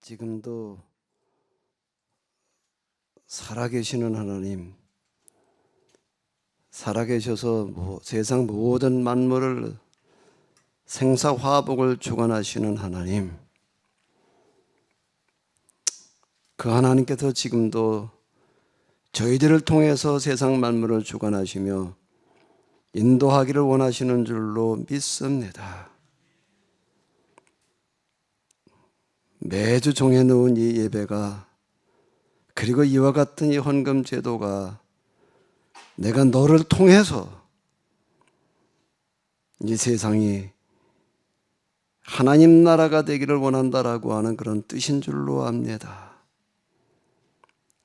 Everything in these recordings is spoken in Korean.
지금도 살아계시는 하나님, 살아계셔서 세상 모든 만물을 생사화복을 주관하시는 하나님, 그 하나님께서 지금도 저희들을 통해서 세상 만물을 주관하시며 인도하기를 원하시는 줄로 믿습니다. 매주 정해놓은 이 예배가, 그리고 이와 같은 이 헌금 제도가 내가 너를 통해서 이 세상이 하나님 나라가 되기를 원한다라고 하는 그런 뜻인 줄로 압니다.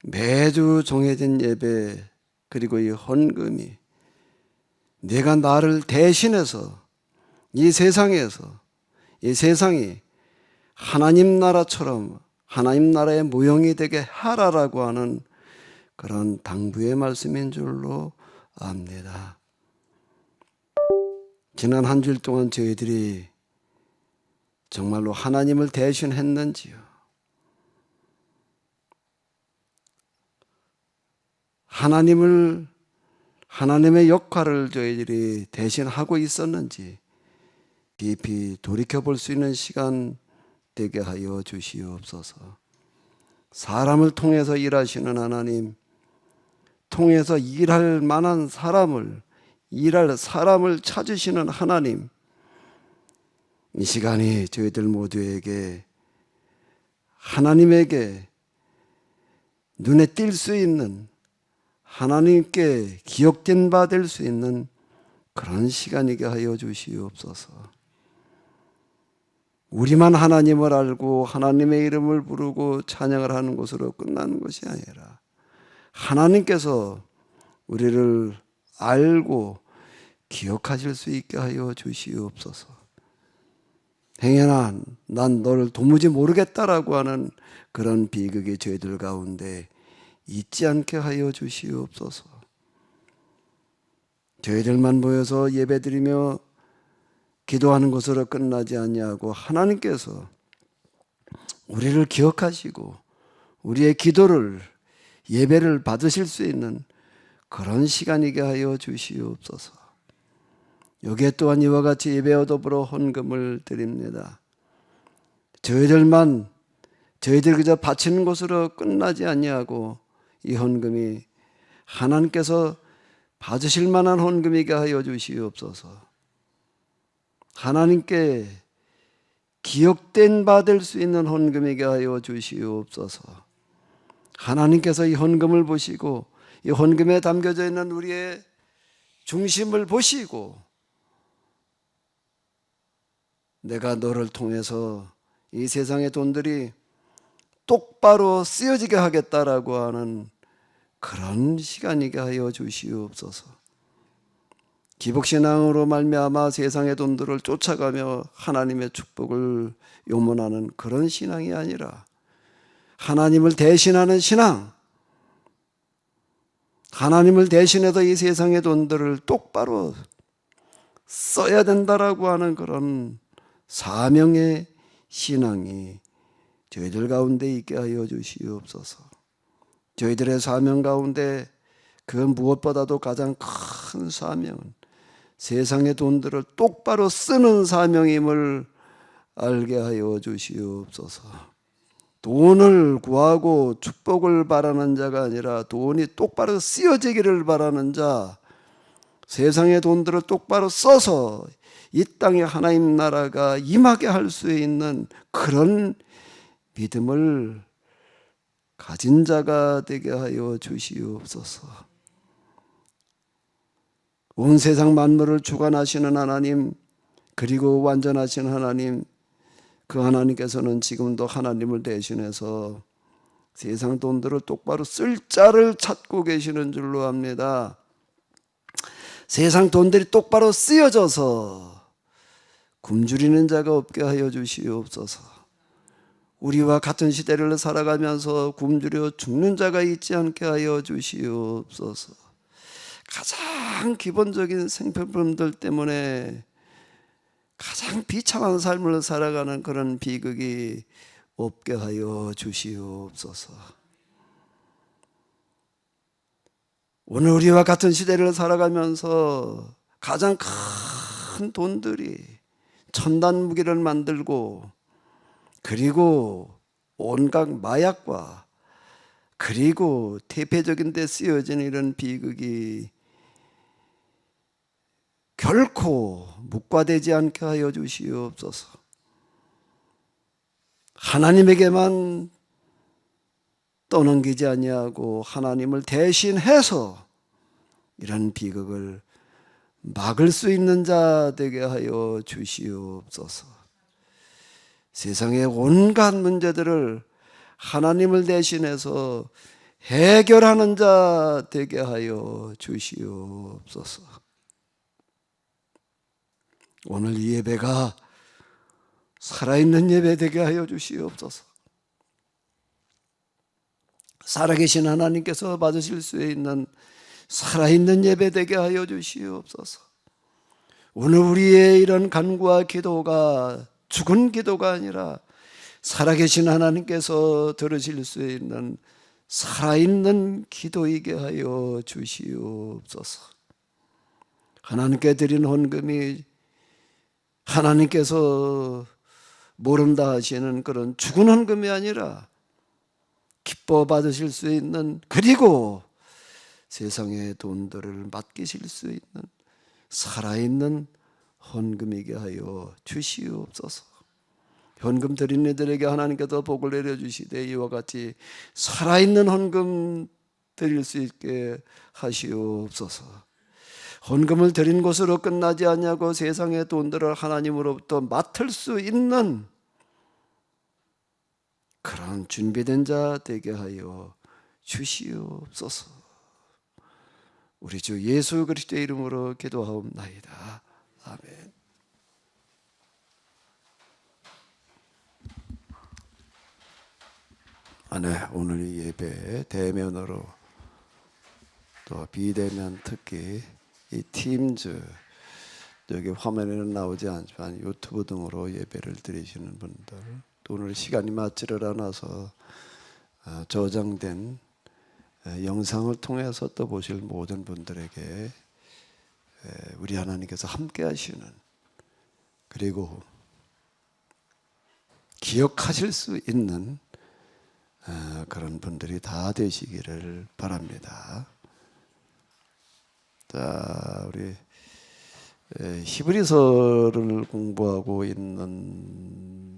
매주 정해진 예배, 그리고 이 헌금이 내가 나를 대신해서 이 세상에서, 이 세상이 하나님 나라처럼 하나님 나라의 모형이 되게 하라라고 하는 그런 당부의 말씀인 줄로 압니다. 지난 한 주일 동안 저희들이 정말로 하나님을 대신했는지요? 하나님의 역할을 저희들이 대신하고 있었는지 깊이 돌이켜볼 수 있는 시간 되게 하여 주시옵소서. 사람을 통해서 일하시는 하나님, 통해서 일할 만한 일할 사람을 찾으시는 하나님, 이 시간이 저희들 모두에게 하나님에게 눈에 띌 수 있는, 하나님께 기억된 바 될 수 있는 그런 시간이게 하여 주시옵소서. 우리만 하나님을 알고 하나님의 이름을 부르고 찬양을 하는 것으로 끝나는 것이 아니라 하나님께서 우리를 알고 기억하실 수 있게 하여 주시옵소서. 행여나 난 너를 도무지 모르겠다라고 하는 그런 비극이 저희들 가운데 있지 않게 하여 주시옵소서. 저희들만 모여서 예배드리며 기도하는 것으로 끝나지 아니하고 하나님께서 우리를 기억하시고 우리의 기도를, 예배를 받으실 수 있는 그런 시간이게 하여 주시옵소서. 여기에 또한 이와 같이 예배와 더불어 헌금을 드립니다. 저희들 그저 바치는 것으로 끝나지 아니하고 이 헌금이 하나님께서 받으실 만한 헌금이게 하여 주시옵소서. 하나님께 기억된 바 될 수 있는 헌금이게 하여 주시옵소서. 하나님께서 이 헌금을 보시고 이 헌금에 담겨져 있는 우리의 중심을 보시고 내가 너를 통해서 이 세상의 돈들이 똑바로 쓰여지게 하겠다라고 하는 그런 시간이게 하여 주시옵소서. 기복신앙으로 말미암아 세상의 돈들을 쫓아가며 하나님의 축복을 요문하는 그런 신앙이 아니라 하나님을 대신하는 신앙, 하나님을 대신해서 이 세상의 돈들을 똑바로 써야 된다라고 하는 그런 사명의 신앙이 저희들 가운데 있게 하여 주시옵소서. 저희들의 사명 가운데 그 무엇보다도 가장 큰 사명은 세상의 돈들을 똑바로 쓰는 사명임을 알게 하여 주시옵소서. 돈을 구하고 축복을 바라는 자가 아니라 돈이 똑바로 쓰여지기를 바라는 자, 세상의 돈들을 똑바로 써서 이 땅에 하나님 나라가 임하게 할 수 있는 그런 믿음을 가진 자가 되게 하여 주시옵소서. 온 세상 만물을 주관하시는 하나님, 그리고 완전하신 하나님, 그 하나님께서는 지금도 하나님을 대신해서 세상 돈들을 똑바로 쓸 자를 찾고 계시는 줄로 압니다. 세상 돈들이 똑바로 쓰여져서 굶주리는 자가 없게 하여 주시옵소서. 우리와 같은 시대를 살아가면서 굶주려 죽는 자가 있지 않게 하여 주시옵소서. 가장 기본적인 생필품들 때문에 가장 비참한 삶을 살아가는 그런 비극이 없게 하여 주시옵소서. 오늘 우리와 같은 시대를 살아가면서 가장 큰 돈들이 첨단 무기를 만들고, 그리고 온갖 마약과 그리고 대표적인 데 쓰여진 이런 비극이 결코 묵과되지 않게 하여 주시옵소서. 하나님에게만 떠넘기지 아니하고 하나님을 대신해서 이런 비극을 막을 수 있는 자 되게 하여 주시옵소서. 세상의 온갖 문제들을 하나님을 대신해서 해결하는 자 되게 하여 주시옵소서. 오늘 이 예배가 살아있는 예배 되게 하여 주시옵소서. 살아계신 하나님께서 받으실 수 있는 살아있는 예배 되게 하여 주시옵소서. 오늘 우리의 이런 간구와 기도가 죽은 기도가 아니라 살아계신 하나님께서 들으실 수 있는 살아있는 기도이게 하여 주시옵소서. 하나님께 드린 헌금이 하나님께서 모른다 하시는 그런 죽은 헌금이 아니라 기뻐 받으실 수 있는, 그리고 세상의 돈들을 맡기실 수 있는 살아있는 헌금이게 하여 주시옵소서. 헌금 드린 이들에게 하나님께서 복을 내려주시되 이와 같이 살아있는 헌금 드릴 수 있게 하시옵소서. 헌금을 드린 것으로 끝나지 아니하고 세상의 돈들을 하나님으로부터 맡을 수 있는 그런 준비된 자 되게 하여 주시옵소서. 우리 주 예수 그리스도의 이름으로 기도하옵나이다. 아멘. 네, 오늘 이 예배 대면으로 또 비대면 특히 이 팀즈, 여기 화면에는 나오지 않지만 유튜브 등으로 예배를 드리시는 분들, 또 오늘 시간이 맞지를 않아서 저장된 영상을 통해서 또 보실 모든 분들에게 우리 하나님께서 함께 하시는, 그리고 기억하실 수 있는 그런 분들이 다 되시기를 바랍니다. 자, 우리 히브리서를 공부하고 있는데요,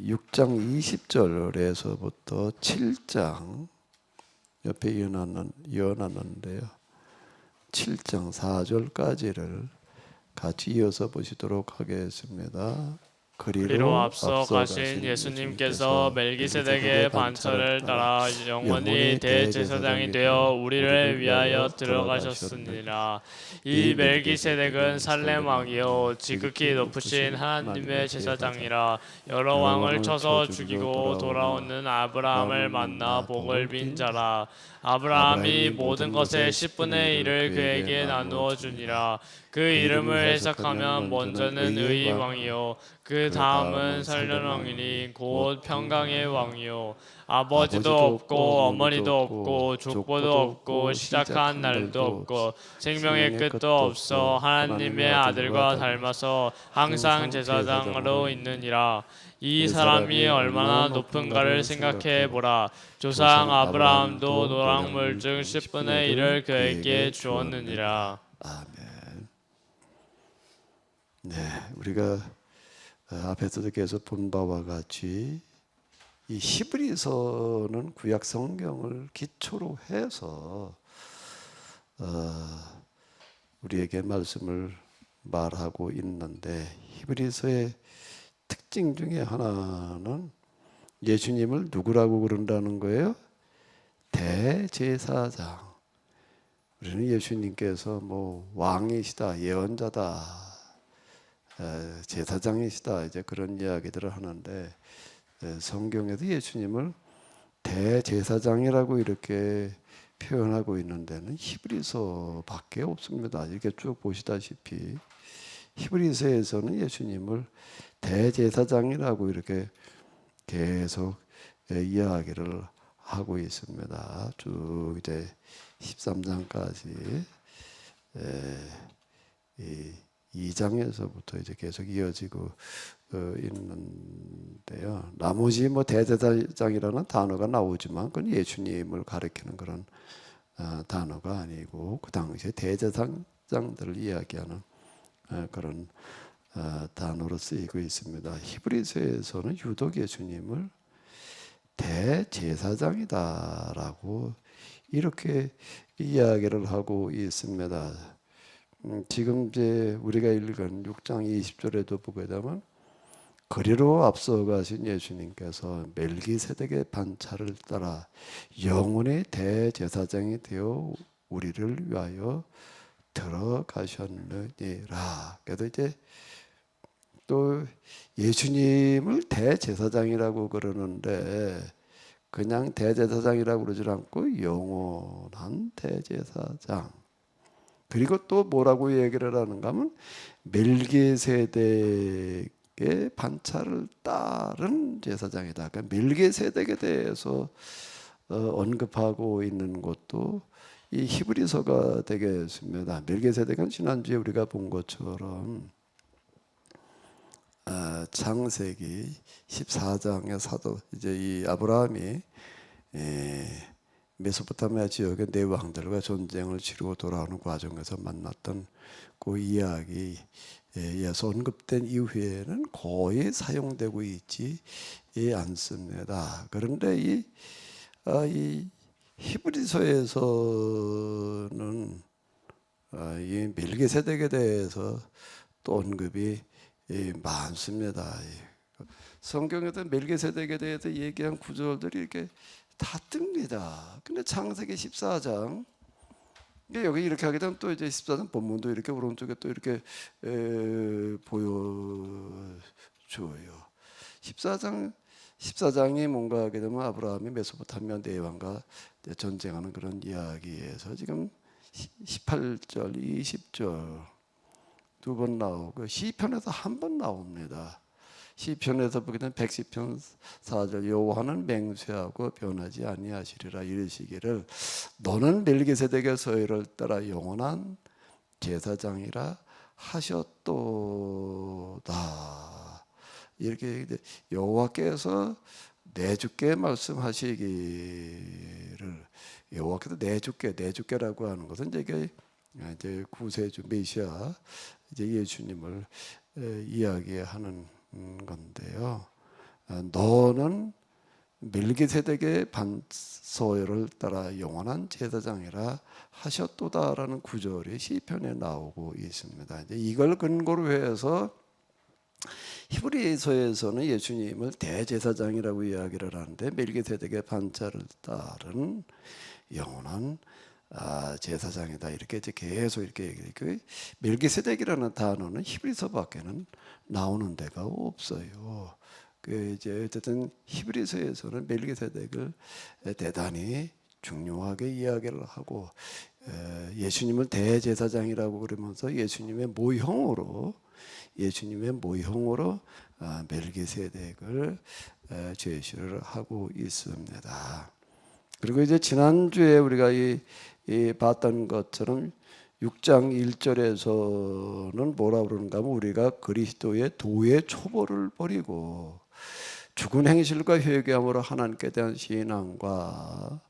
6장 20절에서부터 7장 옆에 이어놨는데요, 7장 4절까지를 같이 이어서 보시도록 하겠습니다. 그리로 앞서 가신 예수님께서 멜기세덱의 반차를 따라 영원히 대제사장이 되어 우리를 위하여 들어가셨으니라. 이 멜기세덱은 살렘 왕이요 지극히 높으신 하나님의 제사장이라. 여러 왕을 쳐서 죽이고 돌아오는 아브라함을 만나 복을 빈 자라. 아브라함이 모든 것의 10분의 1을 그에게 나누어 주니라. 그 이름을 해석하면 먼저는 의의 왕이요 그 다음은 살련 왕이니 곧 평강의 왕이요 아버지도 없고 어머니도 없고 족보도 없고 시작한 날도 없고 생명의 끝도 없어 하나님의 아들과 닮아서 항상 제사장으로 있느니라. 이 사람이 얼마나 높은가를 생각해 보라. 조상 아브라함도 노랑물 중 10분의 1을 그에게 주었느니라. 아멘. 네, 우리가 앞에서도 계속 본 바와 같이 이 히브리서는 구약 성경을 기초로 해서 우리에게 말씀을 말하고 있는데, 히브리서의 특징 중에 하나는 예수님을 누구라고 그런다는 거예요? 대제사장. 우리는 예수님께서 뭐 왕이시다, 예언자다, 제사장이시다, 이제 그런 이야기들을 하는데, 성경에도 예수님을 대제사장이라고 이렇게 표현하고 있는 데는 히브리서밖에 없습니다. 이렇게 쭉 보시다시피 히브리서에서는 예수님을 대제사장이라고 이렇게 계속 이야기를 하고 있습니다. 쭉 이제 13장까지 이 2장에서부터 이제 계속 이어지고 있는데요. 나머지 뭐 대제사장이라는 단어가 나오지만 그건 예수님을 가리키는 그런 단어가 아니고 그 당시에 대제사장들을 이야기하는 그런 단어로 쓰이고 있습니다. 히브리서에서는 유독 예수님을 대제사장이다라고 이렇게 이야기를 하고 있습니다. 지금 이제 우리가 읽은 6장 20절에도 보게 되면 그리로 앞서가신 예수님께서 멜기세덱의 반차를 따라 영원의 대제사장이 되어 우리를 위하여 들어가셨느니라. 그래도 이제 또 예수님을 대제사장이라고 그러는데 그냥 대제사장이라고 그러지 않고 영원한 대제사장. 그리고 또 뭐라고 얘기를 하는가 하면 멜기세덱의 반차를 따른 제사장이다. 그러니까 멜기세덱에 대해서 언급하고 있는 것도 이 히브리서가 되겠습니다. 멜기세덱은 지난주에 우리가 본 것처럼 창세기 14장의 사도 이제 이 아브라함이 메소포타미아 지역의 네 왕들과 전쟁을 치르고 돌아오는 과정에서 만났던 그 이야기에서 언급된 이후에는 거의 사용되고 있지 않습니다. 그런데 이 히브리서에서는 이 멜기세덱에 대해서 또 언급이 많습니다. 성경에도 멜기세덱에 대해서 얘기한 구절들이 이렇게 다 뜹니다. 근데 창세기 14장 여기 이렇게 하게 되면 또 이제 14장 본문도 이렇게 오른쪽에 또 이렇게 보여줘요. 14장이 뭔가 하게 되면 아브라함이 메소포타미아 네 왕과 전쟁하는 그런 이야기에서 지금 18절, 20절 두 번 나오고 시편에서 한 번 나옵니다. 시편에서 보게 되면 110편 4절 여호와는 맹세하고 변하지 아니하시리라 이르시기를 너는 멜기세덱의 서열을 따라 영원한 제사장이라 하셨도다. 이렇게 여호와께서 내주께 말씀하시기를 여호와께서 내주께라고 하는 것은 이제 구세주 메시아 이제 예수님을 이야기하는 건데요. 너는 멜기세덱의 반서열을 따라 영원한 제사장이라 하셨도다라는 구절이 시편에 나오고 있습니다. 이제 이걸 근거로 해서 히브리서에서는 예수님을 대제사장이라고 이야기를 하는데 멜기세덱의 반차를 따른 영원한 제사장이다 이렇게 이제 계속 이렇게 얘기해요. 멜기세덱이라는 단어는 히브리서밖에는 나오는 데가 없어요. 그 이제 어쨌든 히브리서에서는 멜기세덱을 대단히 중요하게 이야기를 하고 예수님을 대제사장이라고 그러면서 예수님의 모형으로 멜기세덱을 제시를 하고 있습니다. 그리고 이제 지난주에 우리가 이 봤던 것처럼 6장 1절에서는 뭐라 그러는가 하면 우리가 그리스도의 도의 초보를 버리고 죽은 행실과 회개함으로 하나님께 대한 신앙과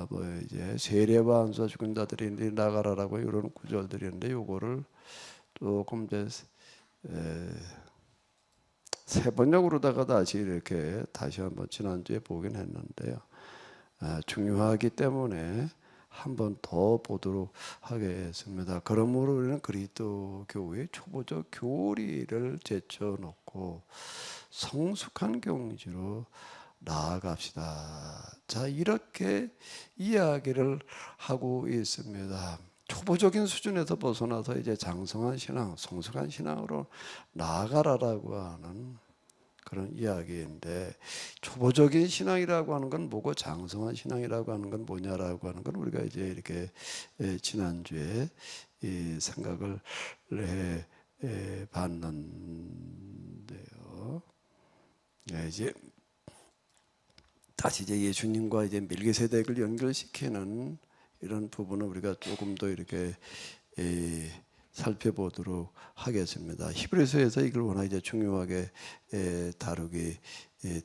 뭐 이제 세례와 안수와 죽은 자들이 나가라라고 이런 구절들이 있는데 요거를 조금 이제 세 번역으로다가 다시 이렇게 다시 한번 지난주에 보긴 했는데요. 중요하기 때문에 한 번 더 보도록 하겠습니다. 그러므로 우리는 그리스도 교회의 초보적 교리를 제쳐놓고 성숙한 경지로 나아갑시다. 자, 이렇게 이야기를 하고 있습니다. 초보적인 수준에서 벗어나서 이제 장성한 신앙, 성숙한 신앙으로 나아가라라고 하는 그런 이야기인데 초보적인 신앙이라고 하는 건 뭐고 장성한 신앙이라고 하는 건 뭐냐라고 하는 건 우리가 이제 이렇게 지난주에 이 생각을 해 받는데요. 이제 다시 이제 예수님과 이제 멜기세덱을 연결시키는 이런 부분을 우리가 조금 더 이렇게 살펴보도록 하겠습니다. 히브리서에서 이걸 워낙 이제 중요하게 다루기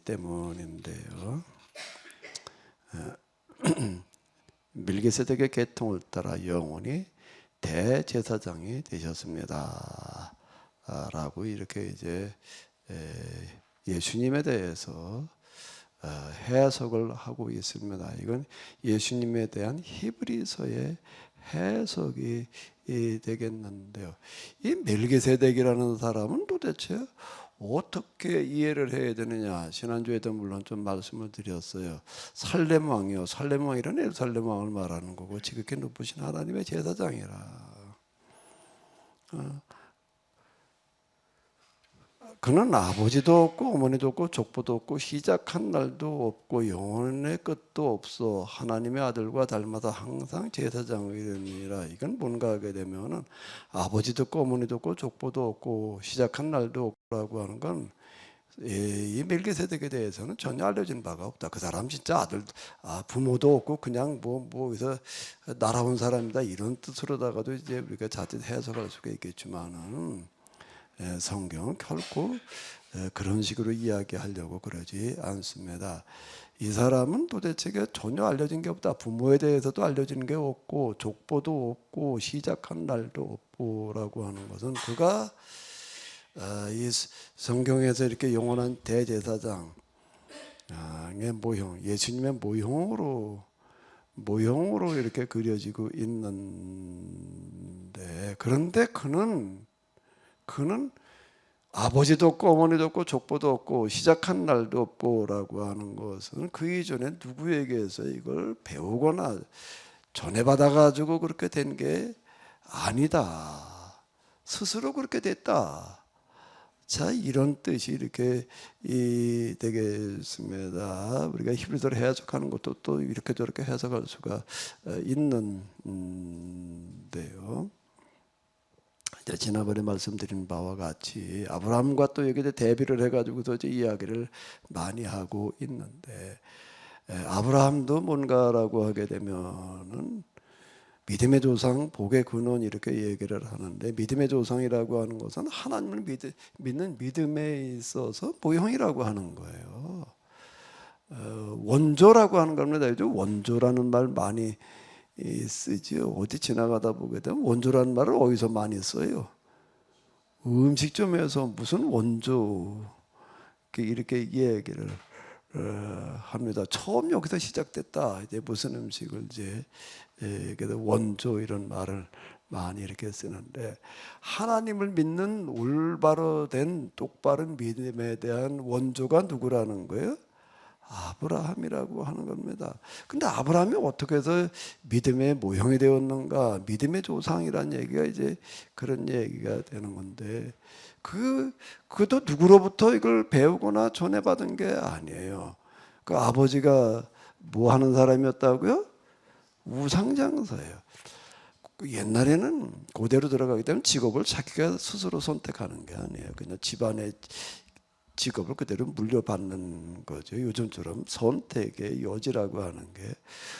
때문인데요. 멜기세덱의 계통을 따라 영원히 대제사장이 되셨습니다. 라고 이렇게 이제 예수님에 대해서 해석을 하고 있습니다. 이건 예수님에 대한 히브리서의 해석이 되겠는데요. 이 멜기세덱이라는 사람은 도대체 어떻게 이해를 해야 되느냐? 지난주에도 물론 좀 말씀을 드렸어요. 살렘 왕이요. 살렘 왕이란 예루살렘 왕을 말하는 거고 지극히 높으신 하나님의 제사장이라. 그는 아버지도 없고 어머니도 없고 족보도 없고 시작한 날도 없고 영원의 끝도 없어 하나님의 아들과 닮아서 항상 제사장이니라. 이건 뭔가 하게 되면은 아버지도 없고 어머니도 없고 족보도 없고 시작한 날도 없라고 하는 건 이 멜기세덱에 대해서는 전혀 알려진 바가 없다. 그 사람 진짜 부모도 없고 그냥 뭐 여기서 날아온 사람이다 이런 뜻으로다가도 이제 우리가 자칫 해석할 수가 있겠지만은. 성경은 결코 그런 식으로 이야기하려고 그러지 않습니다. 이 사람은 도대체 전혀 알려진 게 없다. 부모에 대해서도 알려진 게 없고 족보도 없고 시작한 날도 없고라고 하는 것은 그가 이 성경에서 이렇게 영원한 대제사장의 모형, 예수님의 모형으로 이렇게 그려지고 있는데 그런데 그는 아버지도 없고 어머니도 없고 족보도 없고 시작한 날도 없고라고 하는 것은 그 이전에 누구에게서 이걸 배우거나 전해받아가지고 그렇게 된 게 아니다. 스스로 그렇게 됐다. 자, 이런 뜻이 이렇게 되겠습니다. 우리가 히브리서를 해석하는 것도 또 이렇게 저렇게 해석할 수가 있는데요. 지난번에 말씀드린 바와 같이 아브라함과 또 여기에 대비를 해가지고서 이제 이야기를 많이 하고 있는데 아브라함도 뭔가라고 하게 되면은 믿음의 조상, 복의 근원 이렇게 얘기를 하는데 믿음의 조상이라고 하는 것은 하나님을 믿는 믿음에 있어서 모형이라고 하는 거예요. 원조라고 하는 겁니다. 원조라는 말 많이 쓰죠. 어디 지나가다 보게 되면 원조라는 말을 어디서 많이 써요? 음식점에서 무슨 원조 이렇게 얘기를 합니다. 처음 여기서 시작됐다. 이제 무슨 음식을 이제 그래서 원조 이런 말을 많이 이렇게 쓰는데 하나님을 믿는 올바로 된 똑바른 믿음에 대한 원조가 누구라는 거예요? 아브라함이라고 하는 겁니다. 근데 아브라함이 어떻게 해서 믿음의 모형이 되었는가? 믿음의 조상이라는 얘기가 이제 그런 얘기가 되는 건데 그도 누구로부터 이걸 배우거나 전해받은 게 아니에요. 그 아버지가 뭐 하는 사람이었다고요? 우상장사예요. 옛날에는 고대로 들어가기 때문에 직업을 자기가 스스로 선택하는 게 아니에요. 그냥 집안의 직업을 그대로 물려받는 거죠. 요즘처럼 선택의 여지라고 하는 게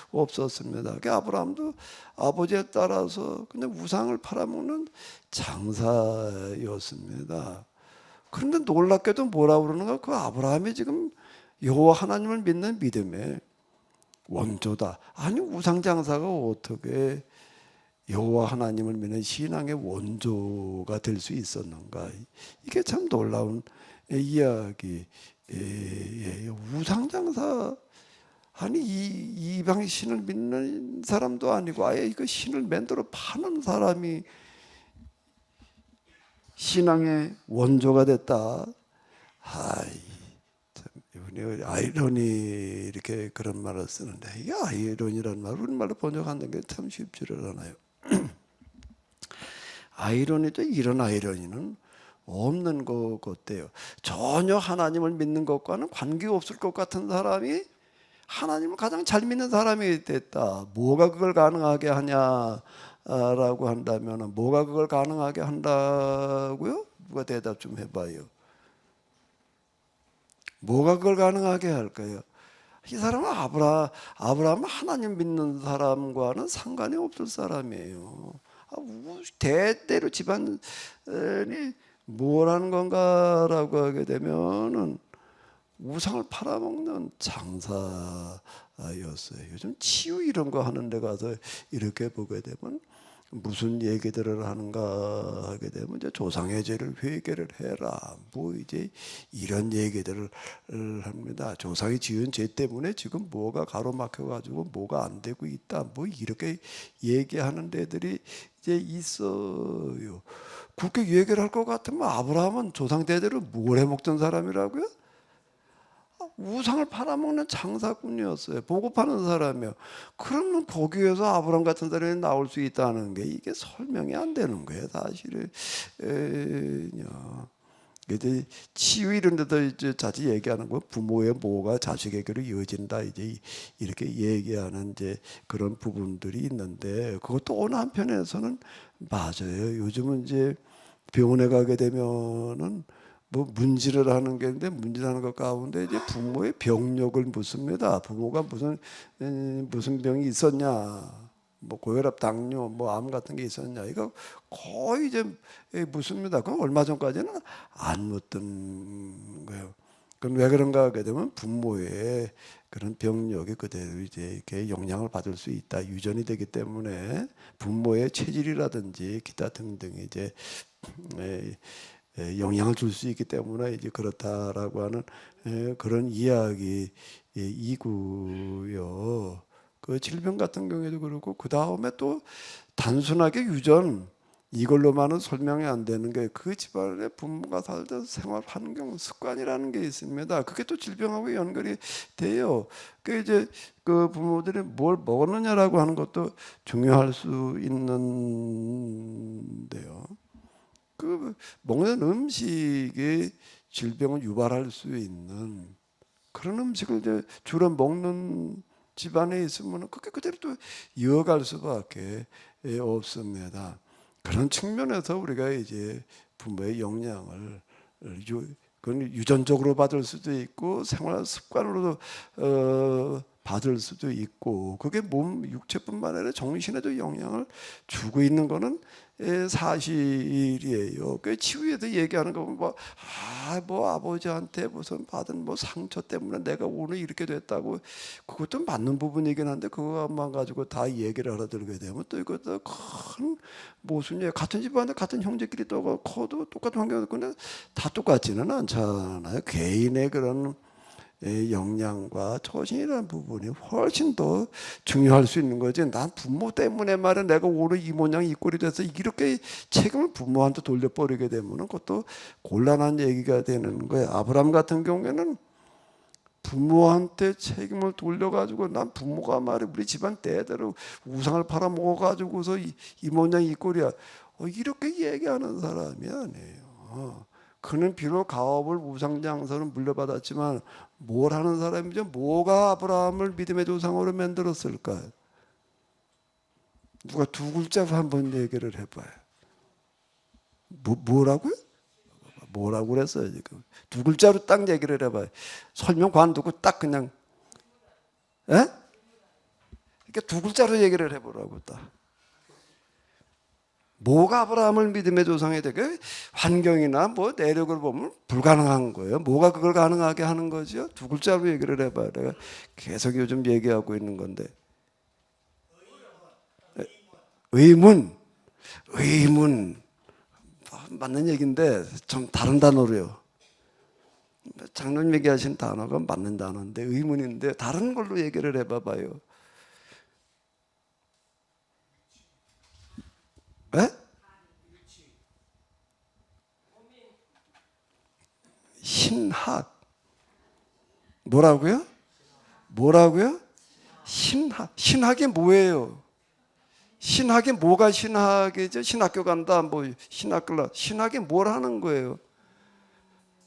없었습니다. 아브라함도 아버지에 따라서 그냥 우상을 팔아먹는 장사였습니다. 그런데 놀랍게도 뭐라 그러는가? 그 아브라함이 지금 여호와 하나님을 믿는 믿음의 원조다. 아니 우상 장사가 어떻게 여호와 하나님을 믿는 신앙의 원조가 될 수 있었는가? 이게 참 놀라운 이야기. 우상장사 아니 이방 신을 믿는 사람도 아니고 아예 이거 신을 만들어 파는 사람이 신앙의 원조가 됐다. 이분이 아이러니 이렇게 그런 말을 쓰는데 이게 아이러니라는 말 우리말로 번역하는 게 참 쉽지를 않아요. 아이러니도 이런 아이러니는 없는 것 같아요. 전혀 하나님을 믿는 것과는 관계가 없을 것 같은 사람이 하나님을 가장 잘 믿는 사람이 됐다. 뭐가 그걸 가능하게 하냐? 한다라고 한다면 뭐가 그걸 가능하게 한다고요? 누가 대답 좀 해봐요. 뭐가 그걸 가능하게 할까요? 이 사람은 아브라함은 하나님 믿는 사람과는 상관이 없을 사람이에요. 대대로 집안이 뭘 하는 건가라고 하게 되면은 우상을 팔아먹는 장사였어요. 요즘 치유 이런 거 하는 데 가서 이렇게 보게 되면 무슨 얘기들을 하는가 하게 되면 이제 조상의 죄를 회개를 해라. 뭐 이제 이런 얘기들을 합니다. 조상이 지은 죄 때문에 지금 뭐가 가로막혀가지고 뭐가 안 되고 있다. 뭐 이렇게 얘기하는 데들이 이제 있어요. 그렇게 얘기를 할 것 같으면 아브라함은 조상 대대로 뭘 해먹던 사람이라고요? 우상을 팔아먹는 장사꾼이었어요. 보고 파는 사람이요. 그러면 거기에서 아브라함 같은 사람이 나올 수 있다는 게 이게 설명이 안 되는 거예요, 사실은. 이제 치유 이런 데도 이제 자주 얘기하는 거 부모의 모가 자식에게로 이어진다 이제 이렇게 얘기하는 이제 그런 부분들이 있는데 그것도 어느 한편에서는 맞아요. 요즘은 이제 병원에 가게 되면은 뭐 문지를 하는 게 있는데 문지하는 것 가운데 이제 부모의 병력을 묻습니다. 부모가 무슨 병이 있었냐, 뭐 고혈압, 당뇨, 뭐 암 같은 게 있었냐, 이거 거의 이제 묻습니다. 그럼 얼마 전까지는 안 묻던 거예요. 그럼 왜 그런가 하게 되면 부모의 그런 병력이 그대로 이제 이렇게 영향을 받을 수 있다, 유전이 되기 때문에 부모의 체질이라든지 기타 등등 이제 영향을 줄 수 있기 때문에 이제 그렇다라고 하는 그런 이야기이고요. 그 질병 같은 경우에도 그렇고 그 다음에 또 단순하게 유전 이걸로만은 설명이 안 되는 게 그 집안의 부모가 살던 생활 환경 습관이라는 게 있습니다. 그게 또 질병하고 연결이 돼요. 그 이제 그 부모들이 뭘 먹었느냐라고 하는 것도 중요할 수 있는데요. 그 먹는 음식이 질병을 유발할 수 있는 그런 음식을 이제 주로 먹는 집안에 있으면 그게 그대로 또 이어갈 수밖에 없습니다. 그런 측면에서 우리가 이제 부모의 영향을 그건 유전적으로 받을 수도 있고 생활 습관으로 받을 수도 있고 그게 몸 육체뿐만 아니라 정신에도 영향을 주고 있는 거는 사실이에요. 그 치유에도 얘기하는 거 보면 뭐 아버지한테 무슨 받은 뭐 상처 때문에 내가 오늘 이렇게 됐다고 그것도 맞는 부분이긴 한데 그것만 가지고 다 얘기를 알아들게 되면 또 이것도 큰 모순이에요. 같은 집안에 같은 형제끼리 또 커도 똑같은 환경에서 근데 다 똑같지는 않잖아요. 개인의 그런 역량과 처신이라는 부분이 훨씬 더 중요할 수 있는 거지. 난 부모 때문에 말은 내가 오늘 이 모양 이 꼴이 돼서 이렇게 책임을 부모한테 돌려버리게 되면 그것도 곤란한 얘기가 되는 거예요. 아브라함 같은 경우에는 부모한테 책임을 돌려가지고 난 부모가 말이 우리 집안 대대로 우상을 팔아먹어가지고서 이 모양 이 꼴이야. 이렇게 얘기하는 사람이 아니에요. 그는 비록 가업을 우상장사를 물려받았지만 뭘 하는 사람이죠? 뭐가 아브라함을 믿음의 조상으로 만들었을까요? 누가 두 글자로 한번 얘기를 해봐요. 뭐라고요? 뭐라고 그랬어요 지금? 두 글자로 딱 얘기를 해봐요. 설명 관두고 딱 그냥 이렇게 두 글자로 얘기를 해보라고 딱. 뭐가 아브라함을 믿음의 조상이 되게 환경이나 뭐 내력을 보면 불가능한 거예요. 뭐가 그걸 가능하게 하는 거죠? 두 글자로 얘기를 해봐요. 내가 계속 요즘 얘기하고 있는 건데 의문 맞는 얘기인데 좀 다른 단어로요. 장로님 얘기하신 단어가 맞는 단어인데 의문인데 다른 걸로 얘기를 해봐봐요. 에? 신학. 뭐라고요? 신학이 뭐예요? 신학이 뭐가 신학이죠? 신학교 간다, 뭐 신학교라. 신학이 뭘 하는 거예요?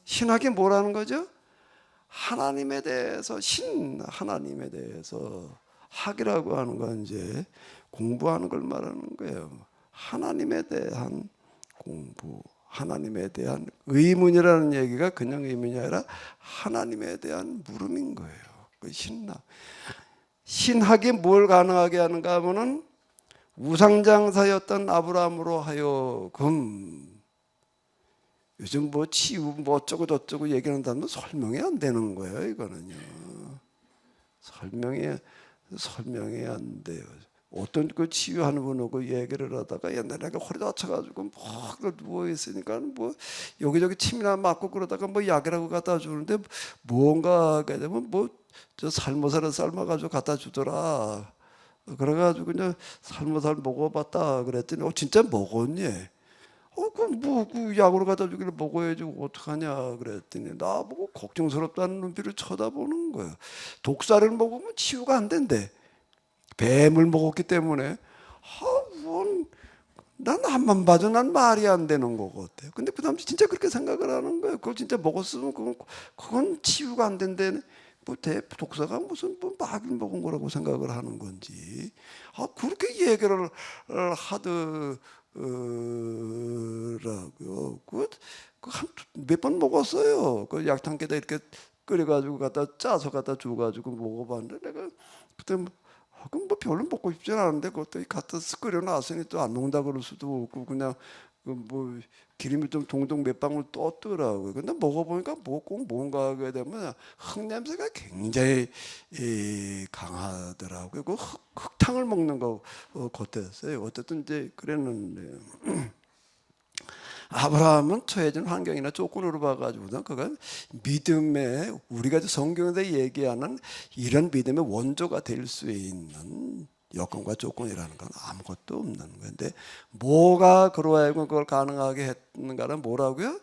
신학이 뭐라는 거죠? 하나님에 대해서 하나님에 대해서 학이라고 하는 건 이제 공부하는 걸 말하는 거예요. 하나님에 대한 공부, 하나님에 대한 의문이라는 얘기가 그냥 의문이 아니라 하나님에 대한 물음인 거예요. 그 신학이 뭘 가능하게 하는가 하면은 우상장사였던 아브라함으로 하여금 요즘 뭐 치유 뭐 어쩌고 저쩌고 얘기한다면 설명이 안 되는 거예요. 이거는요. 설명이 안 돼요. 어떤 그 치유하는 분하고 얘기를 하다가 옛날에 허리 다쳐가지고 막 누워 있으니까 뭐 여기저기 침이나 맞고 그러다가 뭐 약이라고 갖다 주는데 뭔가 하게 되면 뭐 저 살모살을 삶아가지고 갖다 주더라. 그래가지고 그냥 살모살 먹어봤다 그랬더니 진짜 먹었니? 그 약으로 갖다 주기를 먹어야지 어떡하냐 그랬더니 나보고 걱정스럽다는 눈빛을 쳐다보는 거예요. 독살을 먹으면 치유가 안 된대. 뱀을 먹었기 때문에 난 앞만 봐도 난 말이 안 되는 거 같아요. 근데 그 당시 진짜 그렇게 생각을 하는 거예요. 그걸 진짜 먹었으면 그건 치유가 안 된다는 뭐 독사가 무슨 뭐 마귀를 먹은 거라고 생각을 하는 건지 그렇게 얘기를 하더라고요. 몇 번 먹었어요. 그 약탕에다 이렇게 끓여가지고 갖다 짜서 갖다 줘가지고 먹어봤는데 내가 그때 그럼 뭐 별로 먹고 싶지 않은데 그것도 갖다 끓여 놨으니 또 안 먹는다 그럴 수도 없고 그냥 뭐 기름이 좀 동동 몇 방울 떴더라고요. 근데 먹어보니까 뭐 꼭 뭔가 하게 되면 흙 냄새가 굉장히 강하더라고요. 그 흙탕을 먹는 거 같았어요. 어쨌든 이제 그랬는데 아브라함은 처해진 환경이나 조건으로 봐가지고는 그건 믿음의 우리가 성경에서 얘기하는 이런 믿음의 원조가 될 수 있는 여건과 조건이라는 건 아무것도 없는 건데 뭐가 그러하여금 그걸 가능하게 했는가는 뭐라고요?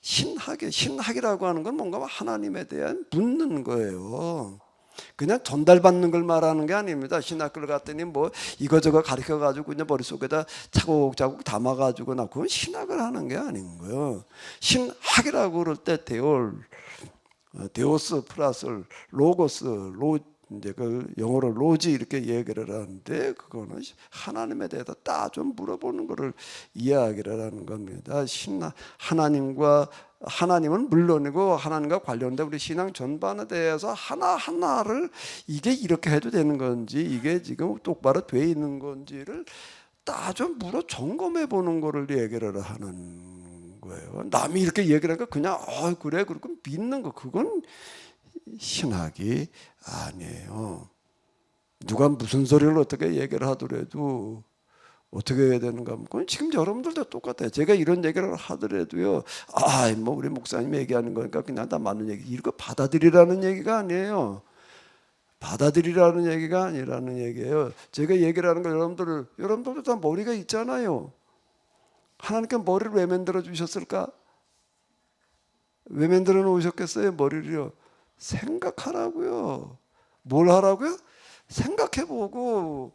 신학이라고 하는 건 뭔가 하나님에 대한 묻는 거예요. 그냥 전달받는 걸 말하는 게 아닙니다. 신학교를 갔더니 뭐 이거저거 가르쳐가지고 그냥 머릿속에다 차곡차곡 담아가지고 나 그건 신학을 하는 게 아닌 거예요. 신학이라고 그럴 때 데오스 플러스 로고스, 이제 그 영어로 로지 이렇게 얘기를 하는데 그거는 하나님에 대해서 딱 좀 물어보는 거를 이야기를 하는 겁니다. 하나님은 물론이고 하나님과 관련된 우리 신앙 전반에 대해서 하나하나를 이게 이렇게 해도 되는 건지 이게 지금 똑바로 돼 있는 건지를 딱 좀 물어 점검해 보는 거를 얘기를 하는 거예요. 남이 이렇게 얘기를 하니까 그냥 그래 그렇고 믿는 거 그건 신학이 아니에요. 누가 무슨 소리를 어떻게 얘기를 하더라도 어떻게 해야 되는가? 그건 지금 여러분들도 똑같아요. 제가 이런 얘기를 하더라도요. 뭐 우리 목사님 얘기하는 거니까 그냥 다 맞는 얘기. 이거 받아들이라는 얘기가 아니에요. 받아들이라는 얘기가 아니라는 얘기예요. 제가 얘기를 하는 거 여러분들도 다 머리가 있잖아요. 하나님께 머리를 왜 만들어 주셨을까? 왜 만들어 놓으셨겠어요? 머리를요. 생각하라고요. 뭘 하라고요? 생각해보고